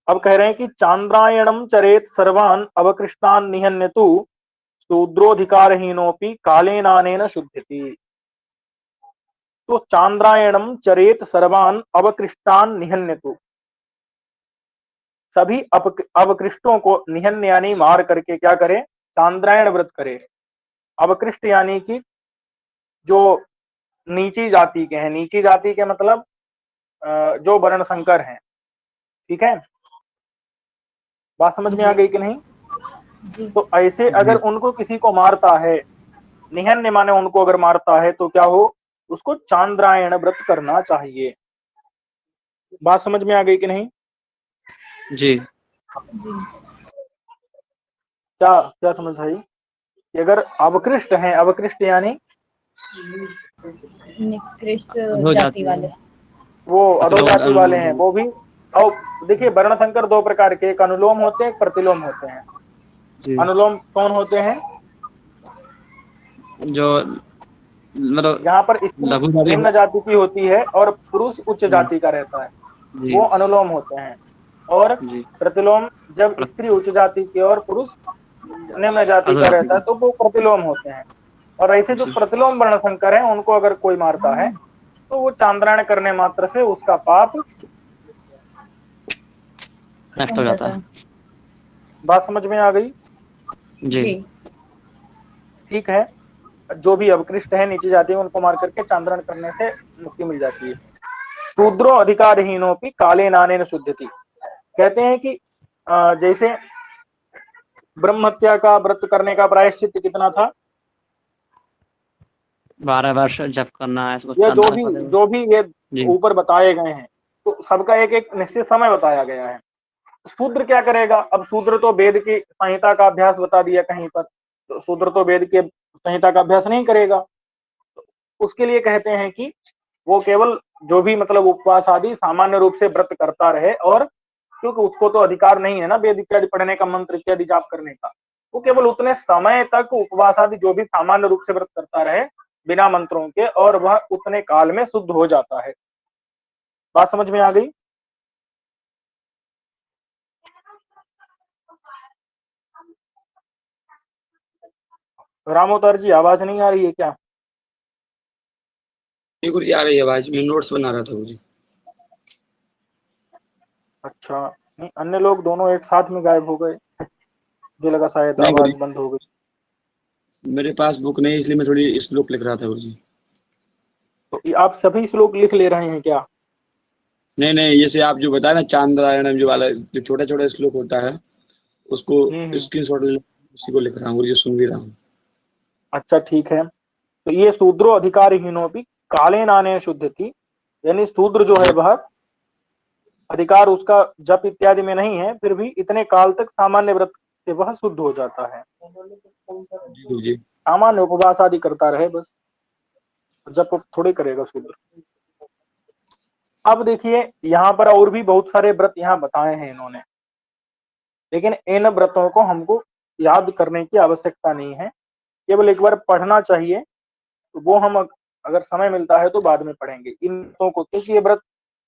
अब कह रहे हैं कि चांद्रायणम चरेत सर्वान अवकृष्टान निहन्यतु शूद्रोधिकारहीनोपि कालेनानेन शुद्धति। तो चांद्रायणम चरेत सर्वान अवकृष्टान निहन्यतु, सभी अवकृष्टों को, निहन्य यानी मार करके क्या करे, चांद्रायण व्रत करे। अवकृष्ट यानी कि जो नीची जाति के हैं, नीची जाति के मतलब जो वर्ण संकर हैं, ठीक है। बात समझ में आ गई कि नहीं? जी। तो ऐसे अगर उनको किसी को मारता है, निहन्य माने उनको अगर मारता है तो क्या हो, उसको चांद्रायण व्रत करना चाहिए। बात समझ में आ गई कि नहीं? जी। जी। क्या क्या समझ आई? कि अगर अवकृष्ट हैं, अवकृष्ट यानी निकृष्ट हो जाति जाती वाले। है। वो अधोजाति वाले हैं, अनुलोम। वो भी। और देखिए, वर्ण संकर 2 प्रकार के, एक अनुलोम होते हैं, एक प्रतिलोम होते हैं। जी। अनुलोम कौन होते हैं? जो मतलब यहाँ पर स्त्री लघु जाति निम्न हो। जाति की होती है और पुरुष उच्च जाति का रहता है, जी। वो अनुलोम होते हैं। और जी। प्रतिलोम, जब स्त्री उच्च जाति की और पुरुष निम्न जाति का अधोजाति रहता है की। तो वो प्रतिलोम होते हैं। और ऐसे जो जी। प्रतिलोम वर्ण संकर हैं उनको अगर कोई मारता है तो वो चांद्रायण करने मात्र से उसका पाप। नष्ट हो जाता है। बात समझ में आ गई? जी। जी। ठीक है। जो भी अवकृष्ट है, नीची जाति है, उनको मार करके चांद्रायण करने से मुक्ति मिल जाती है। शूद्रो अधिकारहीनों की काले नाने न शुद्धति, कहते हैं कि जैसे ब्रह्म हत्या का व्रत करने का प्रायश्चित कितना था? 12 वर्ष जप करना है, इसको ये चंद्र पदे में। जो भी ये जी ऊपर बताए गए हैं, तो सबका एक एक निश्चित समय बताया गया है। शूद्र क्या करेगा? अब शूद्र तो वेद की संहिता का अभ्यास बता दिया कहीं पर, तो शूद्र तो वेद के संहिता का अभ्यास नहीं करेगा। उसके लिए कहते हैं कि वो केवल जो भी मतलब उपवास आदि सामान्य रूप से व्रत करता रहे, और क्योंकि उसको तो अधिकार नहीं है ना वेद इत्यादि पढ़ने का, मंत्र इत्यादि जाप करने का, वो केवल उतने समय तक उपवास आदि जो भी सामान्य रूप से व्रत करता रहे बिना मंत्रों के, और वह उतने काल में शुद्ध हो जाता है। बात समझ में आ गई? रामोतर जी, आवाज नहीं आ रही है क्या? गुरु जी आ रही है आवाज, मैं नोट्स बना रहा था गुरु जी। अच्छा, नहीं अन्य लोग दोनों एक साथ में गायब हो गए, मुझे लगा शायद नहीं गुरु आवाज जी, बंद हो गई। मेरे पास बुक नहीं, इसलिए मैं थोड़ी श्लोक लिख रहा था गुरु जी। तो ये आप सभी श्लोक लिख ले रहे हैं क्या? नहीं नहीं, जैसे आप जो बताए ना चांद्रायणम जो वाला जो छोटा छोटा श्लोक होता है, उसको हम्म। स्क्रीनशॉट ले, उसी को लिख रहा हूँ गुरु जी, सुन भी रहा हूँ। अच्छा ठीक है। तो ये शूद्रो अधिकारहीनो भी काले नाने शुद्ध थी, यानी शूद्र जो है जी वह अधिकार उसका जप इत्यादि में नहीं है, फिर भी इतने काल तक सामान्य व्रत से वह शुद्ध हो जाता है। जी गुरु जी। सामान्य उपवास आदि करता रहे बस, जप थोड़ी करेगा शूद्र। अब देखिए यहाँ पर और भी बहुत सारे व्रत यहाँ बताए हैं इन्होंने, लेकिन इन व्रतों को हमको याद करने की आवश्यकता नहीं है, केवल एक बार पढ़ना चाहिए। तो वो हम अगर समय मिलता है तो बाद में पढ़ेंगे इन व्रतों को, क्योंकि ये व्रत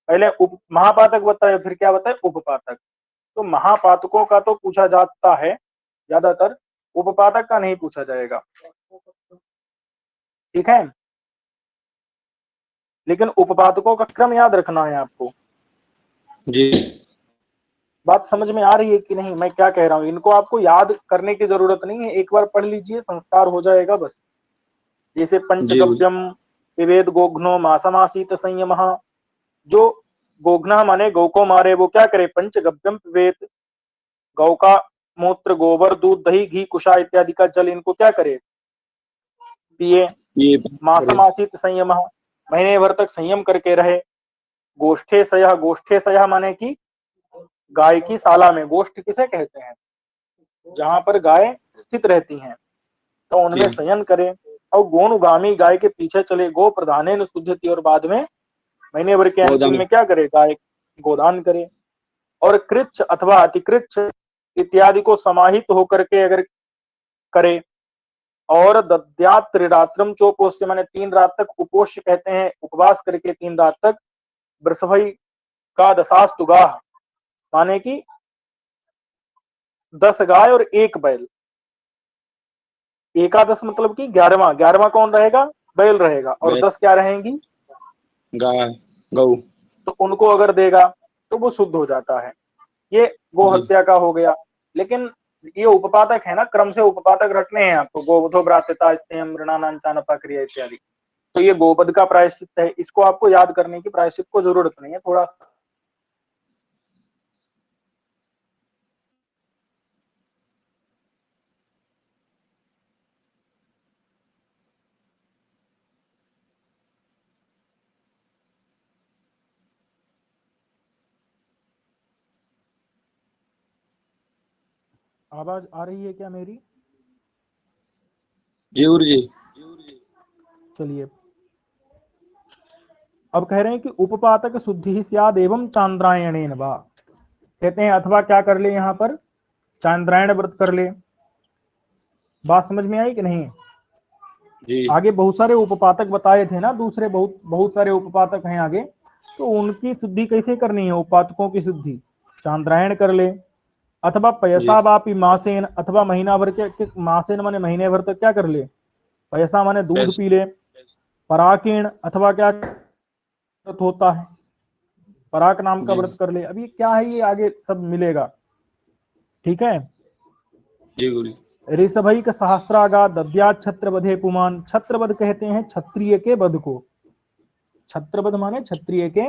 पहले उप महापातक बताए, फिर क्या बताए? उपपातक। तो महापातकों का तो पूछा जाता है ज्यादातर, उपपातक का नहीं पूछा जाएगा, ठीक है? लेकिन उपपातकों का क्रम याद रखना है आपको। जी बात समझ में आ रही है कि नहीं मैं क्या कह रहा हूँ? इनको आपको याद करने की जरूरत नहीं है, एक बार पढ़ लीजिए, संस्कार हो जाएगा बस। जैसे जी गुरु जी। पंचगव्यम विवेद गोघ्नो मासमासीत संयम, जो गोघ्ना माने गौ को मारे वो क्या करे? पंचगव्यम विवेद, गौ का मूत्र, गोबर, दूध, दही, घी, कुशा इत्यादि का जल इनको क्या करे? पिए। ये मासमासीत संयम, महीने भर तक संयम करके रहे। गोष्ठे सयः माने कि गाय की शाला में, गोष्ठ किसे कहते हैं? जहां पर गाय स्थित रहती हैं, तो उनमें जी शयन करे। और गोनुगामी, गाय के पीछे चले। गो प्रधाने शुद्धति, और बाद में महीने भर के अंतिम गोदाम। में क्या करे? गाय गोदान करे। और कृच्छ अथवा अतिकृच्छ इत्यादि को समाहित होकर के अगर करे, और दद्यात् त्रिरात्रम चोपोष्य माने 3 रात तक उपोष्य कहते हैं, उपवास करके 3 रात तक। वृषभई का दशास्तु गाह माने कि 10 गाय और 1 बैल। एकादश मतलब कि 11वां कौन रहेगा? बैल रहेगा, और 10 क्या रहेंगी? गाय गौ। तो उनको अगर देगा तो वो शुद्ध हो जाता है। ये गो जी हत्या का हो गया। लेकिन ये उपपातक है ना, क्रम से उपपातक रखने हैं आपको। गोवधो भ्रातृता स्तेयम मृणानां चानपा क्रिया इत्यादि। तो ये गोवध का प्रायश्चित है, इसको आपको याद करने की प्रायश्चित को जरूरत नहीं है। थोड़ा आवाज आ रही है क्या मेरी? जी गुरु जी। चलिए, अब कह रहे हैं कि उपपातक शुद्धि स्याद एवं चांद्रायणेन वा, कहते हैं अथवा क्या कर ले? यहाँ पर चांद्रायण व्रत कर ले। बात समझ में आई कि नहीं? जी आगे बहुत सारे उपपातक बताए थे ना, दूसरे बहुत बहुत सारे उपपातक हैं आगे। तो उनकी शुद्धि कैसे करनी है? उपपातकों की शुद्धि चांद्रायण कर ले, अथवा जी पैसा वापी मासेन, अथवा महीना भर के मासेन माने महीने भर तक क्या कर ले? पैसा माने दूध पैस पी ले। पराकीण अथवा क्या व्रत होता है? पराक नाम का जी व्रत कर ले। अब ये क्या है? ये आगे सब मिलेगा, ठीक है? जी गुरु जी। ऋषभैक सहस्रागा दद्या छत्रवधे पुमान, छत्रवध कहते हैं क्षत्रिय के वध को। छत्रवध माने क्षत्रिय के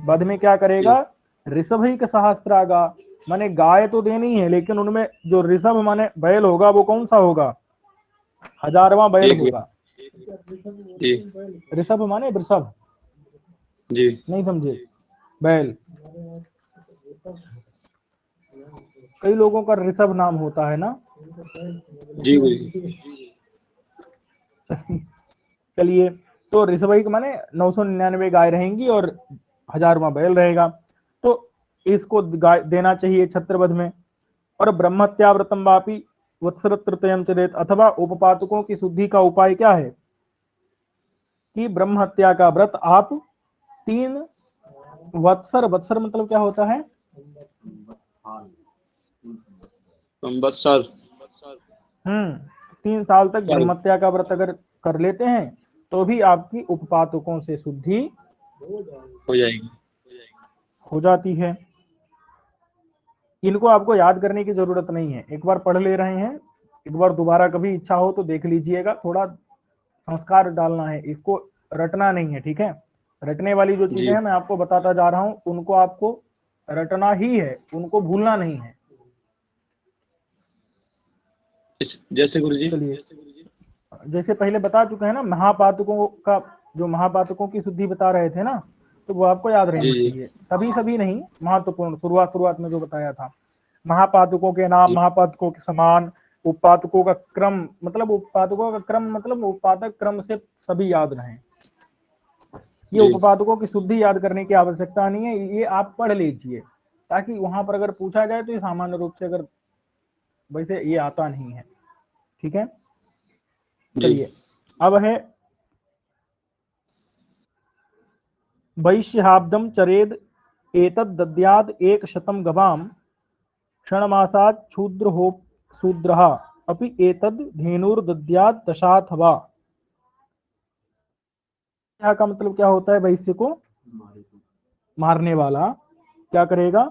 वध में क्या करेगा? जी ऋषभैक सहस्रागा माने गाय तो देनी है, लेकिन उनमें जो ऋषभ माने बैल होगा वो कौन सा होगा? 1000वां बैल एक होगा। जी ऋषभ माने वृषभ, जी नहीं समझे, बैल। कई लोगों का ऋषभ नाम होता है ना। जी गुरुजी। चलिए, तो ऋषभ के माने 999 गाय रहेंगी और 1000वां बैल रहेगा, तो इसको गाय देना चाहिए छत्रवध में। और ब्रह्मत्या व्रतम वापि वत्सर तृतीयम चरेत, अथवा उपपातकों की शुद्धि का उपाय क्या है कि ब्रह्म हत्या का व्रत आप 3 वत्सर, वत्सर मतलब क्या होता है, संवत्सर। 3 साल तक ब्रह्मत्या का व्रत अगर कर लेते हैं तो भी आपकी उपपातकों से शुद्धि हो जाएगी। हो जाती है। इनको आपको याद करने की जरूरत नहीं है, एक बार पढ़ ले रहे हैं, एक बार दोबारा कभी इच्छा हो तो देख लीजिएगा। थोड़ा संस्कार डालना है, इसको रटना नहीं है, ठीक है। रटने वाली जो चीजें जी हैं मैं आपको बताता जा रहा हूं, उनको आपको रटना ही है, उनको भूलना नहीं है। जैसे गुरुजी। चलिए, जैसे पहले बता चुके हैं ना, महापातकों का, जो महापातकों की शुद्धि बता रहे थे ना, तो वो आपको याद जी रहनी जी चाहिए। सभी नहीं, महत्वपूर्ण, शुरुआत में जो बताया था। महापातकों के नाम, जी महापातकों के समान, उपातकों का क्रम, मतलब उपातकों का क्रम मतलब उपातक क्रम से सभी याद रहें। ये जी उपपादकों की शुद्धि याद करने की आवश्यकता नहीं है, ये आप पढ़ लीजिए, ताकि वहां पर अगर पूछा जाए तो ये सामान्य रूप से, अगर वैसे ये आता नहीं है, ठीक है। जी चलिए, अब है वैश्याब्दम चरेद एतद दद्याद 100 गवाम क्षणमासात् शूद्र हो शूद्रः अपि एतद धेनुर्दद्याद दशाथवा। यहाँ का मतलब क्या होता है, वैश्य को मारने वाला क्या करेगा,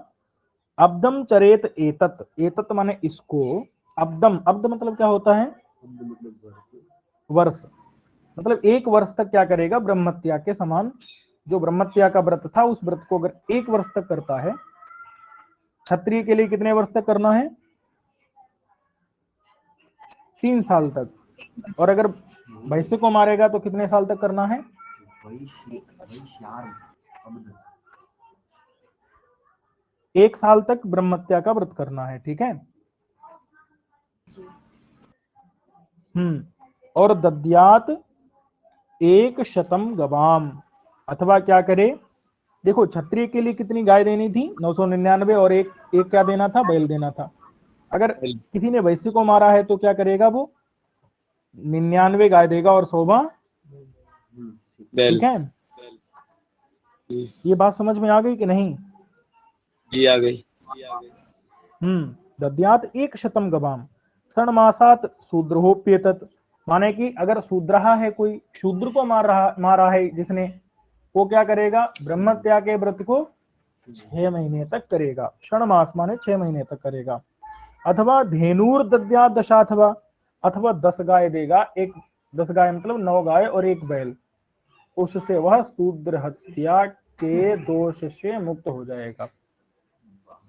अब्दम चरेत एतत, एतत माने इसको, अब्दम, अब्द मतलब क्या होता है, वर्ष, मतलब 1 वर्ष तक क्या करेगा, ब्रह्मत्या के समान। जो ब्रह्मत्या का व्रत था, उस व्रत को अगर 1 वर्ष तक करता है, क्षत्रिय के लिए कितने वर्ष तक करना है, 3 साल तक। और अगर वैश्य को मारेगा तो कितने साल तक करना है, 1 साल तक ब्रह्मत्या का व्रत करना है, ठीक है। और दद्यात 100 गवाम, अथवा क्या करे, देखो क्षत्रिय के लिए कितनी गाय देनी थी, 999, और एक क्या देना था, बैल देना था। अगर किसी ने वैश्य को मारा है तो क्या करेगा, वो 99 गाय देगा और 100 बैल। ठीक है। ये बात समझ में आ गई कि नहीं। जी आ गई। दद्यात 100 गवाम षण्मासात शूद्रोप्येतत, माने कि अगर शूद्रहा है, कोई शूद्र को मारा है जिसने, वो क्या करेगा, ब्रह्मत्या के व्रत को 6 महीने तक करेगा। षण्मास माने 6 महीने तक करेगा। अथवा धेनुर दद्या दशाथवा, अथवा 10 गाय देगा, 10 गाय मतलब 9 गाय और 1 बैल, उससे वह शूद्र हत्या के दोष से मुक्त हो जाएगा।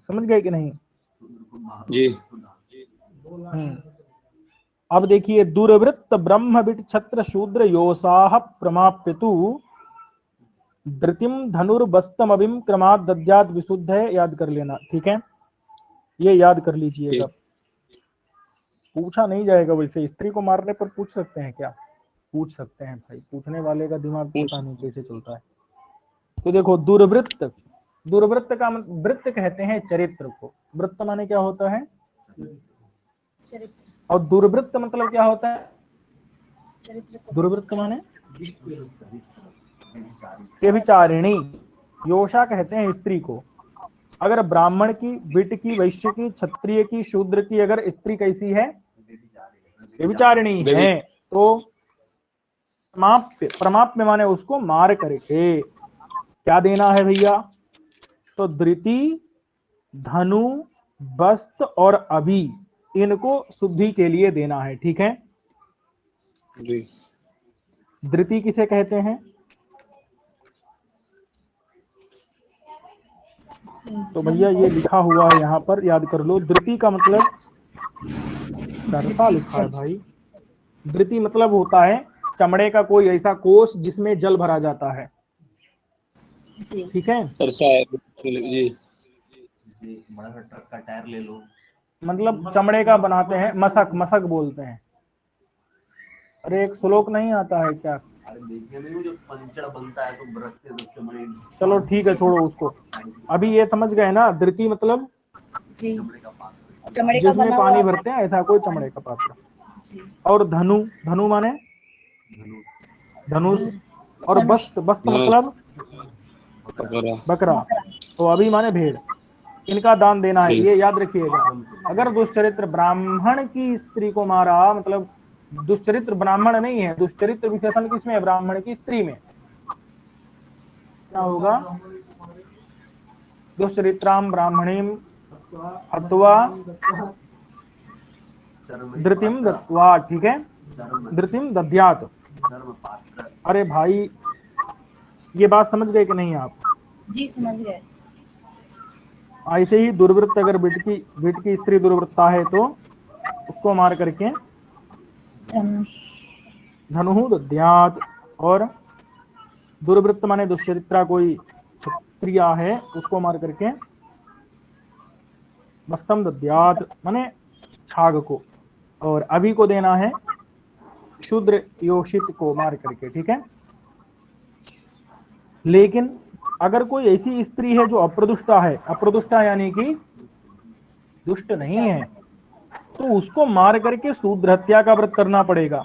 समझ गए कि नहीं। जी अब देखिए, दुर्वृत्त ब्रह्मविट छत्र शूद्र योसाह प्रमाप्यतु धृतिम धनुर्वस्तम अभिम क्रमाद दद्याद विशुद्ध है, याद कर लेना, ठीक है, ये याद कर लीजिएगा। पूछा नहीं जाएगा, वैसे स्त्री को मारने पर पूछ सकते हैं क्या, पूछ सकते हैं भाई, पूछने वाले का दिमाग पता नहीं कैसे चलता है। तो देखो, दुर्वृत्त, दुर्वृत्त का वृत्त कहते हैं चरित्र को, वृत्त माने क्या होता है, और दुर्वृत्त मतलब क्या होता है, दुर्वृत्त माने व्यभिचारिणी, योषा कहते हैं स्त्री को। अगर ब्राह्मण की, विट की, वैश्य की, क्षत्रिय की, शूद्र की अगर स्त्री कैसी है, व्यभिचारिणी है, तो प्रमाप्य माने उसको मार करके क्या देना है भैया, तो धृति, धनु, वस्त्र और अभी, इनको शुद्धि के लिए देना है, ठीक है। जी धृति किसे कहते हैं, तो भैया ये लिखा हुआ है यहाँ पर, याद कर लो। धृति का मतलब चरसा लिखा है भाई। धृति मतलब होता है चमड़े का कोई ऐसा कोष जिसमें जल भरा जाता है, जी। ठीक है। जी। बड़ा सा ट्रक का टायर ले लो, मतलब चमड़े का बनाते हैं, मसक, मसक बोलते हैं। अरे एक श्लोक नहीं आता है क्या? अरे देखने में जो पंचर बनता है तो ब्रश से उसके बड़े चलो ठीक है, छोड़ो उसको। अभी ये समझ गए ना, धृति मतलब जी, चमड़े का पात्र, चमड़े का जिसमें बना पानी हुआ। भरते हैं, ऐसा कोई चमड़े का पात्र। जी। और धनु, धनु माने धनुष, धनुष। और धनुष। बस्त, बस्त मतलब बकरा। बकरा। तो अभी माने भेड़। इनका दान देना है, जी। ये याद रखिएगा। अगर दुष्चरित्र ब्राह्मण की स्त्री को मारा, मतलब दुष्चरित्र ब्राह्मण नहीं है, दुष्चरित्र विशेषण किसमें है? ब्राह्मण की स्त्री में। क्या होगा? दुष्चरित्राम ब्राह्मणीम हत्वा धृतिम दत्वा, ठीक है, धृतिम दद्यात। धर्म पात्र, अरे भाई ये बात समझ गए कि नहीं आप? जी समझ गए। ऐसे ही दुर्वृत्त, अगर बिट की स्त्री दुर्वृत्ता है तो उसको मार करके धनुष। धनु दद्यात। और दुर्वृत्त माने दुष्चरित्रा कोई क्षत्रिया है, उसको मार करके मस्तम दद्यात माने छाग को। और अभी को देना है शूद्र योषित को मार करके, ठीक है। लेकिन अगर कोई ऐसी स्त्री है जो अप्रदुष्टा है, अप्रदुष्टा यानी कि दुष्ट नहीं है, तो उसको मार करके शूद्र हत्या का व्रत करना पड़ेगा।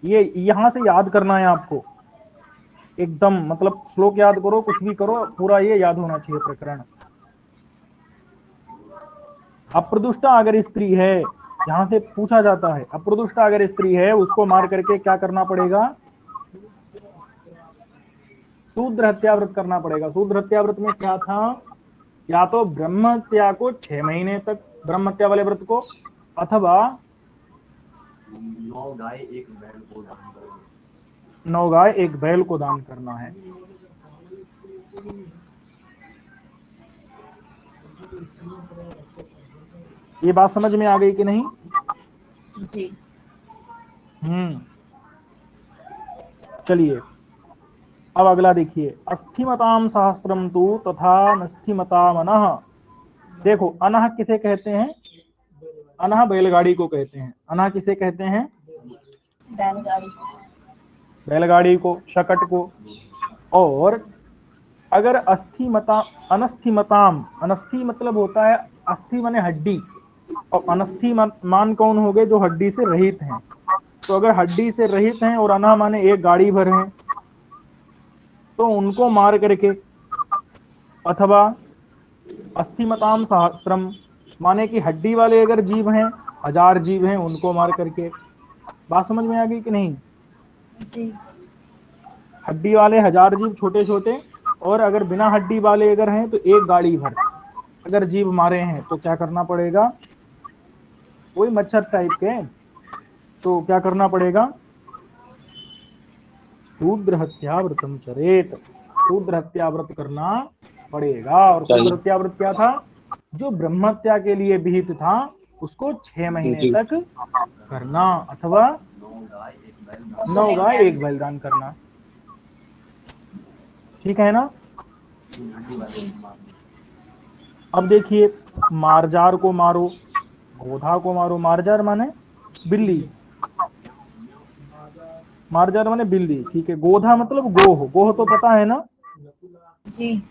ये यहां से याद करना है आपको एकदम, मतलब श्लोक याद करो, कुछ भी करो, पूरा ये याद होना चाहिए प्रकरण। अप्रदुष्टा अगर स्त्री है, यहां से पूछा जाता है, अप्रदुष्टा अगर स्त्री है उसको मार करके क्या करना पड़ेगा? शूद्र हत्या व्रत करना पड़ेगा। शूद्र हत्या व्रत में क्या था? या तो ब्रह्म हत्या को 6 महीने तक, ब्रह्म हत्या वाले व्रत को, अथवा 9 गाय 1 बैल को दान करो। 9 गाय 1 बैल को दान करना है। ये बात समझ में आ गई कि नहीं? जी। चलिए अब अगला देखिए, अस्थिमताम सहस्त्रम तु तथा नस्थिमताम अनः। देखो अनः किसे कहते हैं? अनः बैलगाड़ी को कहते हैं। अनः किसे कहते हैं? बैलगाड़ी। बैलगाड़ी को, शकट को। और अगर अस्थिमता, अनस्थिमताम, अनस्थि मतलब होता है, अस्थि माने हड्डी, और अनस्थि मान कौन हो गए? जो हड्डी से रहित हैं। तो अगर हड्डी से रहित हैं और अना माने एक गाड़ी भर हैं, तो उनको मार करके, अथवा अस्थिमताम सहस्रम माने कि हड्डी वाले अगर जीव हैं, 1000 जीव हैं, उनको मार करके। बात समझ में आ गई कि नहीं? जी। हड्डी वाले 1000 जीव छोटे छोटे, और अगर बिना हड्डी वाले अगर हैं तो एक गाड़ी भर अगर जीव मारे हैं, तो क्या करना पड़ेगा? कोई मच्छर टाइप के, तो क्या करना पड़ेगा? शूद्र हत्या व्रतम चरेत, शूद्र हत्या व्रत करना पड़ेगा। और शूद्र हत्या व्रत क्या था? जो ब्रह्म हत्या के लिए विहित था, उसको 6 महीने जी। तक करना, अथवा 9 गाय 1 बैल 9 गाय 1 बैल दान करना। ठीक है ना? हड्डी वाले को मारना। अब देखिए, मारजार को मारो, गोधा को मारो। मारजार माने बिल्ली, मारजार माने बिल्ली, ठीक है। गोधा मतलब गोह, गोह तो पता है ना? जी।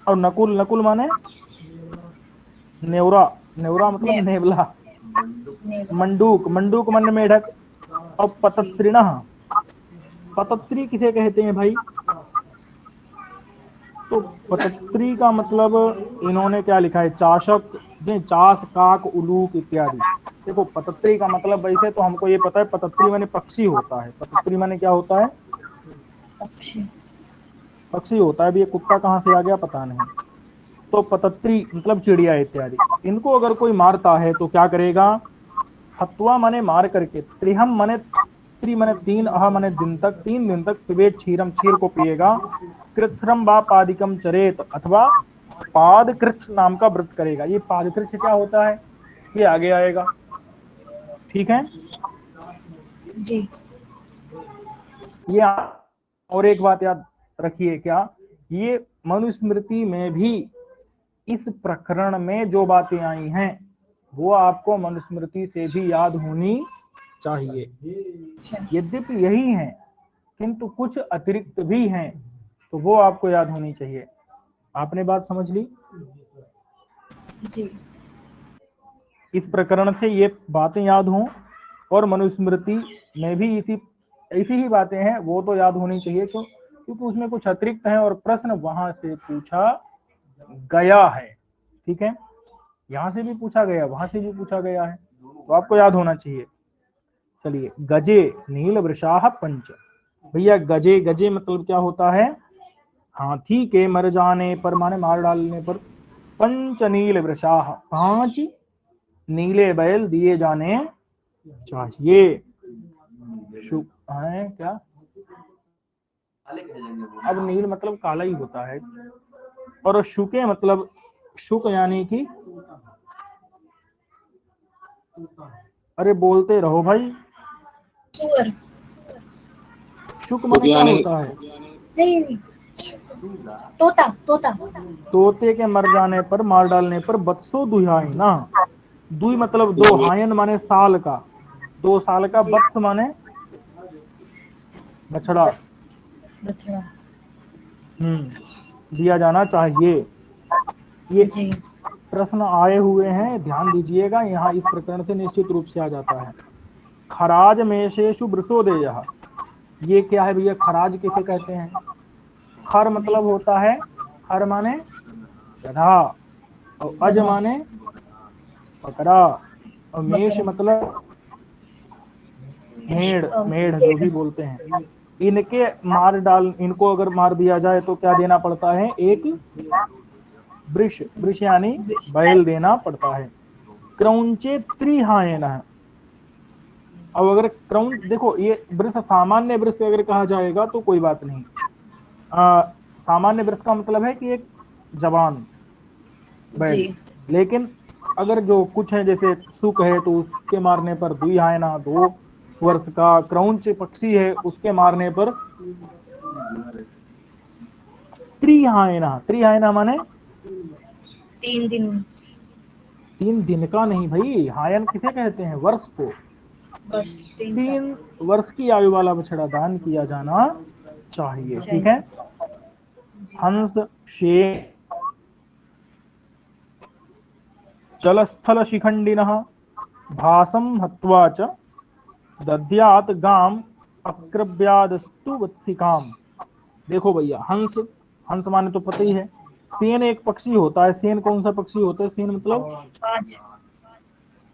और नकुल, नकुल माने नेवरा, नेवरा मतलब ने, नेवला। नेवला। मंडूक, मंडूक मन मेढक। और जी। पतत्रिण, पतत्री किसे कहते हैं भाई? तो पतत्री का मतलब इन्होंने क्या लिखा है? चाशक, चाश, काक, उलूक इत्यादि। देखो पतत्री का मतलब वैसे तो हमको ये पता है, पतत्री माने पक्षी होता है। पतत्री माने क्या होता है? पक्षी। पक्षी होता है। अभी ये कुत्ता कहाँ से आ गया पता नहीं। तो पतत्री मतलब चिड़िया इत्यादि। इनको अगर कोई मारता है तो क्या करेगा? हत्वा माने मार करके, त्रिहम माने, त्रि माने 3, अह माने दिन तक, 3 दिन तक पिबेत क्षीरम, क्षीर को पिएगा। कृच्छ्रम व पादिकम चरेत, अथवा पाद कृच्छ नाम का व्रत करेगा। ये पाद कृच्छ क्या होता है? ये आगे आएगा, ठीक है। जी। ये और एक बात याद रखिए, क्या ये मनुस्मृति में भी इस प्रकरण में जो बातें आई हैं वो आपको मनुस्मृति से भी याद होनी चाहिए। यद्यपि यही है किंतु कुछ अतिरिक्त भी हैं तो वो आपको याद होनी चाहिए। आपने बात समझ ली? जी। इस प्रकरण से ये बातें याद हों और मनुस्मृति में भी ऐसी ही बातें हैं वो तो याद होनी चाहिए, क्योंकि उसमें कुछ अतिरिक्त है और प्रश्न वहां से पूछा गया है। ठीक है, यहाँ से भी पूछा गया, वहां से भी पूछा गया है, तो आपको याद होना चाहिए। चलिए, गजे नील वृषाह पंच। भैया गजे, गजे मतलब क्या होता है? हाथी के मर जाने पर, माने मार डालने पर, पंच नील वृषाह, 5 नीले बैल दिए जाने चाहिए। है क्या? अब नील मतलब काला ही होता है, और शुके मतलब शुक यानी कि, अरे बोलते रहो भाई। सुअर। शुक माने क्या होता है? नहीं, तोता तोता। तोते के मर जाने पर, मार डालने पर, बत्सो दुहाई ना। दुई मतलब 2, हायन माने साल का, 2 साल का, बत्स माने बछड़ा। बछड़ा। दिया जाना चाहिए। ये जी। प्रश्न आए हुए हैं, ध्यान दीजिएगा, यहाँ इस प्रकरण से निश्चित रूप से आ जाता है। खराज मेषेषु वृषोदेय, ये क्या है भैया? खराज किसे कहते हैं? खर मतलब होता है, खर माने गधा, और अज माने बकरा, और मेष मतलब मेढ़, मेढ़ जो भी बोलते हैं। इनके इनको अगर मार दिया जाए तो क्या देना पड़ता है? एक वृष, वृष यानी बैल देना पड़ता है। क्रौंचे त्रिहायन। अब अगर क्रौंच, देखो ये वृष, सामान्य वृष अगर कहा जाएगा तो कोई बात नहीं। सामान्य वृष का मतलब है कि एक जवान बैल, लेकिन अगर जो कुछ है जैसे सुक है तो उसके मारने पर 2 हायना, 2 वर्ष का। क्रौंच पक्षी है, उसके मारने पर त्रिहायना। त्रिहायना माने 3 दिन। 3 दिन का नहीं भाई, हायन किसे कहते हैं? वर्ष को। बस 3 साल। 3 वर्ष की आयु वाला बछड़ा दान किया जाना चाहिए। ठीक है। हंस, शेर, जलस्थल शिखंडिनः भासं हत्वा च दद्यात गाम अक्रव्यादस्तु वत्सिकाम। देखो भैया, हंस, हंस माने तो पता ही है। सेन एक पक्षी होता है। सेन कौन सा पक्षी होता है? सेन मतलब आज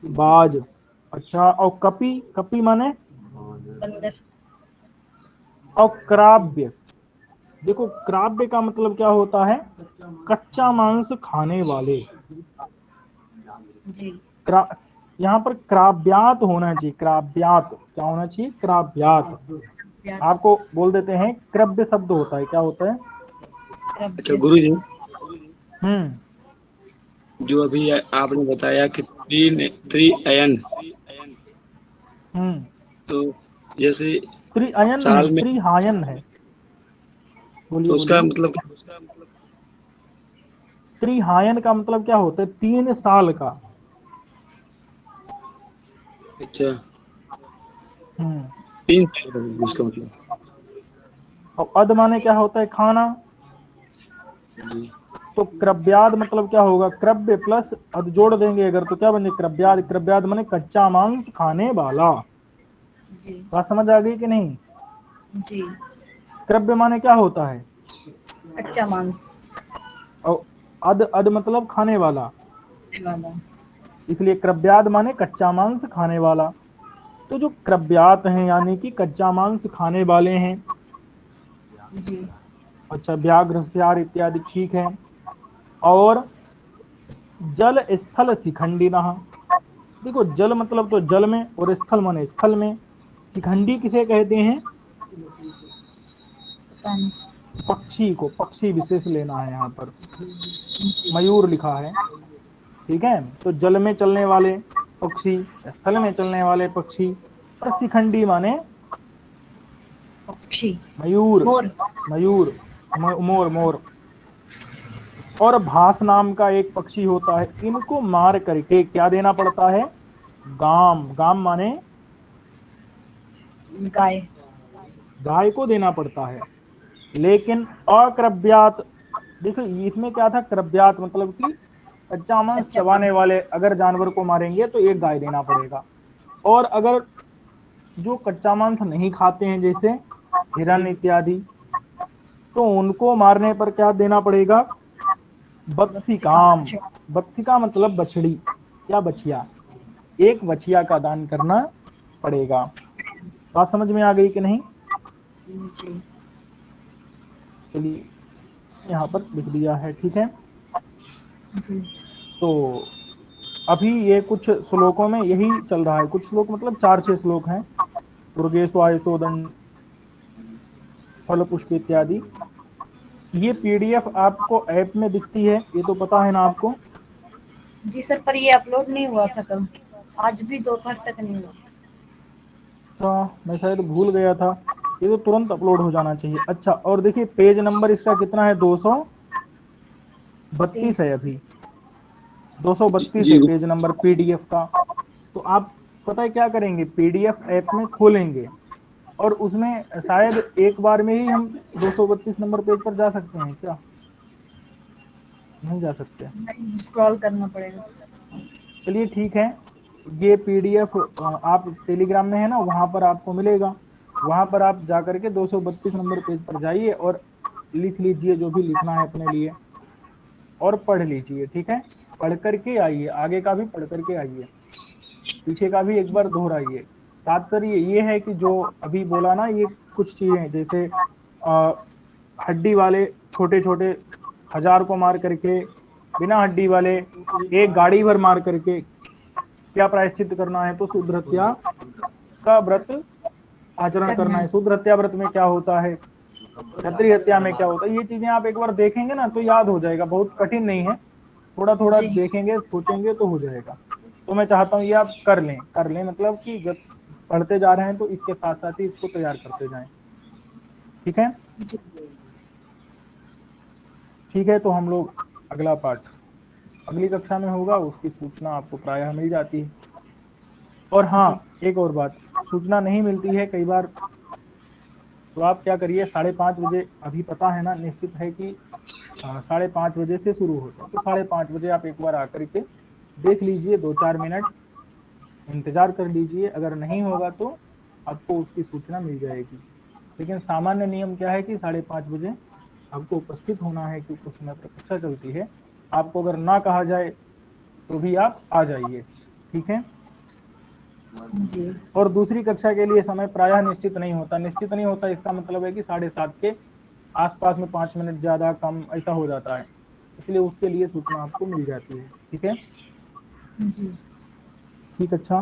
बाज। अच्छा, और कपि, कपि माने बंदर। और क्राव्य, देखो क्राव्य का मतलब क्या होता है? कच्चा मांस खाने वाले। जी। यहाँ पर क्राव्यात होना चाहिए। क्राव्यात क्या होना चाहिए? क्राव्यात। आपको बोल देते हैं, क्रव्य शब्द होता है, क्या होता है? अच्छा गुरुजी, हम्म जो अभी आपने बताया कि त्रिअयन, तो जैसे त्रिअयन नहीं, साल में, त्रिहायन है। बोलिए तो उसका बोलिए। मतलब त्रिहायन का मतलब क्या होता है? 3 साल का। अच्छा, हम्म 3 साल का उसका मतलब। और अद माने क्या होता है? खाना। जी। तो क्रव्याद मतलब क्या होगा? क्रव्य प्लस अद जोड़ देंगे अगर तो क्या बने? क्रव्याद। क्रव्याद माने कच्चा मांस खाने वाला। जी। बात समझ आ गई कि नहीं? जी। क्रव्य माने क्या होता है? कच्चा मांस और अद, अद मतलब खाने वाला, वाला। इसलिए क्रव्याद माने कच्चा मांस खाने वाला। तो जो क्रव्यात हैं यानी कि कच्चा मांस खाने वाले हैं। जी। अच्छा, व्याघ्र, सियार इत्यादि, ठीक है। और जल स्थल शिखंडिनः, देखो जल मतलब तो जल में, और स्थल माने स्थल में। शिखंडी किसे कहते हैं? पता नहीं। पक्षी को, पक्षी विशेष लेना है यहाँ पर। जी। मयूर लिखा है, ठीक है। तो जल में चलने वाले पक्षी, स्थल में चलने वाले पक्षी, और शिखंडी माने पक्षी। मयूर, मोर। मयूर, मोर, मोर। और भास नाम का एक पक्षी होता है, इनको मार करके क्या देना पड़ता है? गाम, गाम माने गाय। गाय को देना पड़ता है। लेकिन अक्रव्यात, देखो इसमें क्या था, क्रव्यात मतलब कि कच्चा मांस कच्चा चबाने मांस। वाले अगर जानवर को मारेंगे तो एक गाय देना पड़ेगा। और अगर जो कच्चा मांस नहीं खाते हैं जैसे हिरन इत्यादि, तो उनको मारने पर क्या देना पड़ेगा? बत्सिका। बत्सिकाम। बत्सिका मतलब बछड़ी या बछिया, एक बछिया का दान करना पड़ेगा। बात समझ में आ गई कि नहीं? जी। चलिए यहाँ पर लिख दिया है, ठीक है। जी। तो अभी ये कुछ श्लोकों में यही चल रहा है, कुछ श्लोक मतलब 4-6 श्लोक हैं। दुर्गेशवायसोदन फल पुष्प इत्यादि। ये पीडीएफ आपको ऐप में दिखती है, ये तो पता है ना आपको? जी सर, पर ये अपलोड नहीं हुआ था कल, आज भी दोपहर तक नहीं हुआ। अच्छा, मैं शायद भूल गया था, ये तो तुरंत अपलोड हो जाना चाहिए। अच्छा, और देखिए पेज नंबर इसका कितना है? 232 है 30। अभी, 232 जी है पेज नंबर पीडीएफ का। तो आप पता है क्या करेंगे, पीडीएफ ऐप में खोलेंगे और उसमें शायद एक बार में ही हम 232 नंबर पेज पर जा सकते हैं क्या? नहीं जा सकते। नहीं, स्क्रॉल करना पड़ेगा। चलिए ठीक है, ये पीडीएफ आप टेलीग्राम में है ना, वहां पर आपको मिलेगा। वहां पर आप जाकर के 232 नंबर पेज पर जाइए और लिख लीजिए जो भी लिखना है अपने लिए और पढ़ लीजिए, ठीक है। पढ़ करके आइए, आगे का भी पढ़ करके आइए, पीछे का भी एक बार दोहराइए। तात्पर्य ये है कि जो अभी बोला ना, ये कुछ चीजें जैसे अ, हड्डी वाले छोटे छोटे 1000 को मार करके, बिना हड्डी वाले एक गाड़ी भर मार करके क्या प्रायश्चित करना है? तो शुद्ध हत्या का व्रत आचरण करना करना है। है। शुद्ध हत्या व्रत में क्या होता है, क्षत्रिय हत्या में क्या होता है, ये चीजें आप एक बार देखेंगे ना तो याद हो जाएगा, बहुत कठिन नहीं है, थोड़ा थोड़ा जी। देखेंगे सोचेंगे तो हो जाएगा। तो मैं चाहता हूँ ये आप कर लें, कर लें मतलब कि जब पढ़ते जा रहे हैं तो इसके साथ साथ ही इसको तैयार करते जाएं, ठीक है। जी। ठीक है, तो हम लोग अगला पाठ अगली कक्षा में होगा, उसकी सूचना आपको प्रायः मिल जाती है। और हाँ, जी। एक और बात, सूचना नहीं मिलती है कई बार, तो आप क्या करिए, 5:30 बजे, अभी पता है ना निश्चित है कि 5:30 बजे से शुरू होता है, तो 5:30 बजे आप एक बार आकर के देख लीजिए, 2-4 मिनट इंतजार कर लीजिए। अगर नहीं होगा तो आपको उसकी सूचना मिल जाएगी। लेकिन सामान्य नियम क्या है कि 5:30 बजे आपको उपस्थित होना है, क्योंकि उस समय पर कक्षा चलती है। आपको अगर ना कहा जाए तो भी आप आ जाइए, ठीक है। जी। और दूसरी कक्षा के लिए समय प्रायः निश्चित नहीं होता, निश्चित नहीं होता इसका मतलब है कि 7:30 के आसपास में 5 मिनट ज्यादा कम ऐसा हो जाता है, इसलिए उसके लिए सूचना आपको मिल जाती है, ठीक है। जी। ठीक, अच्छा।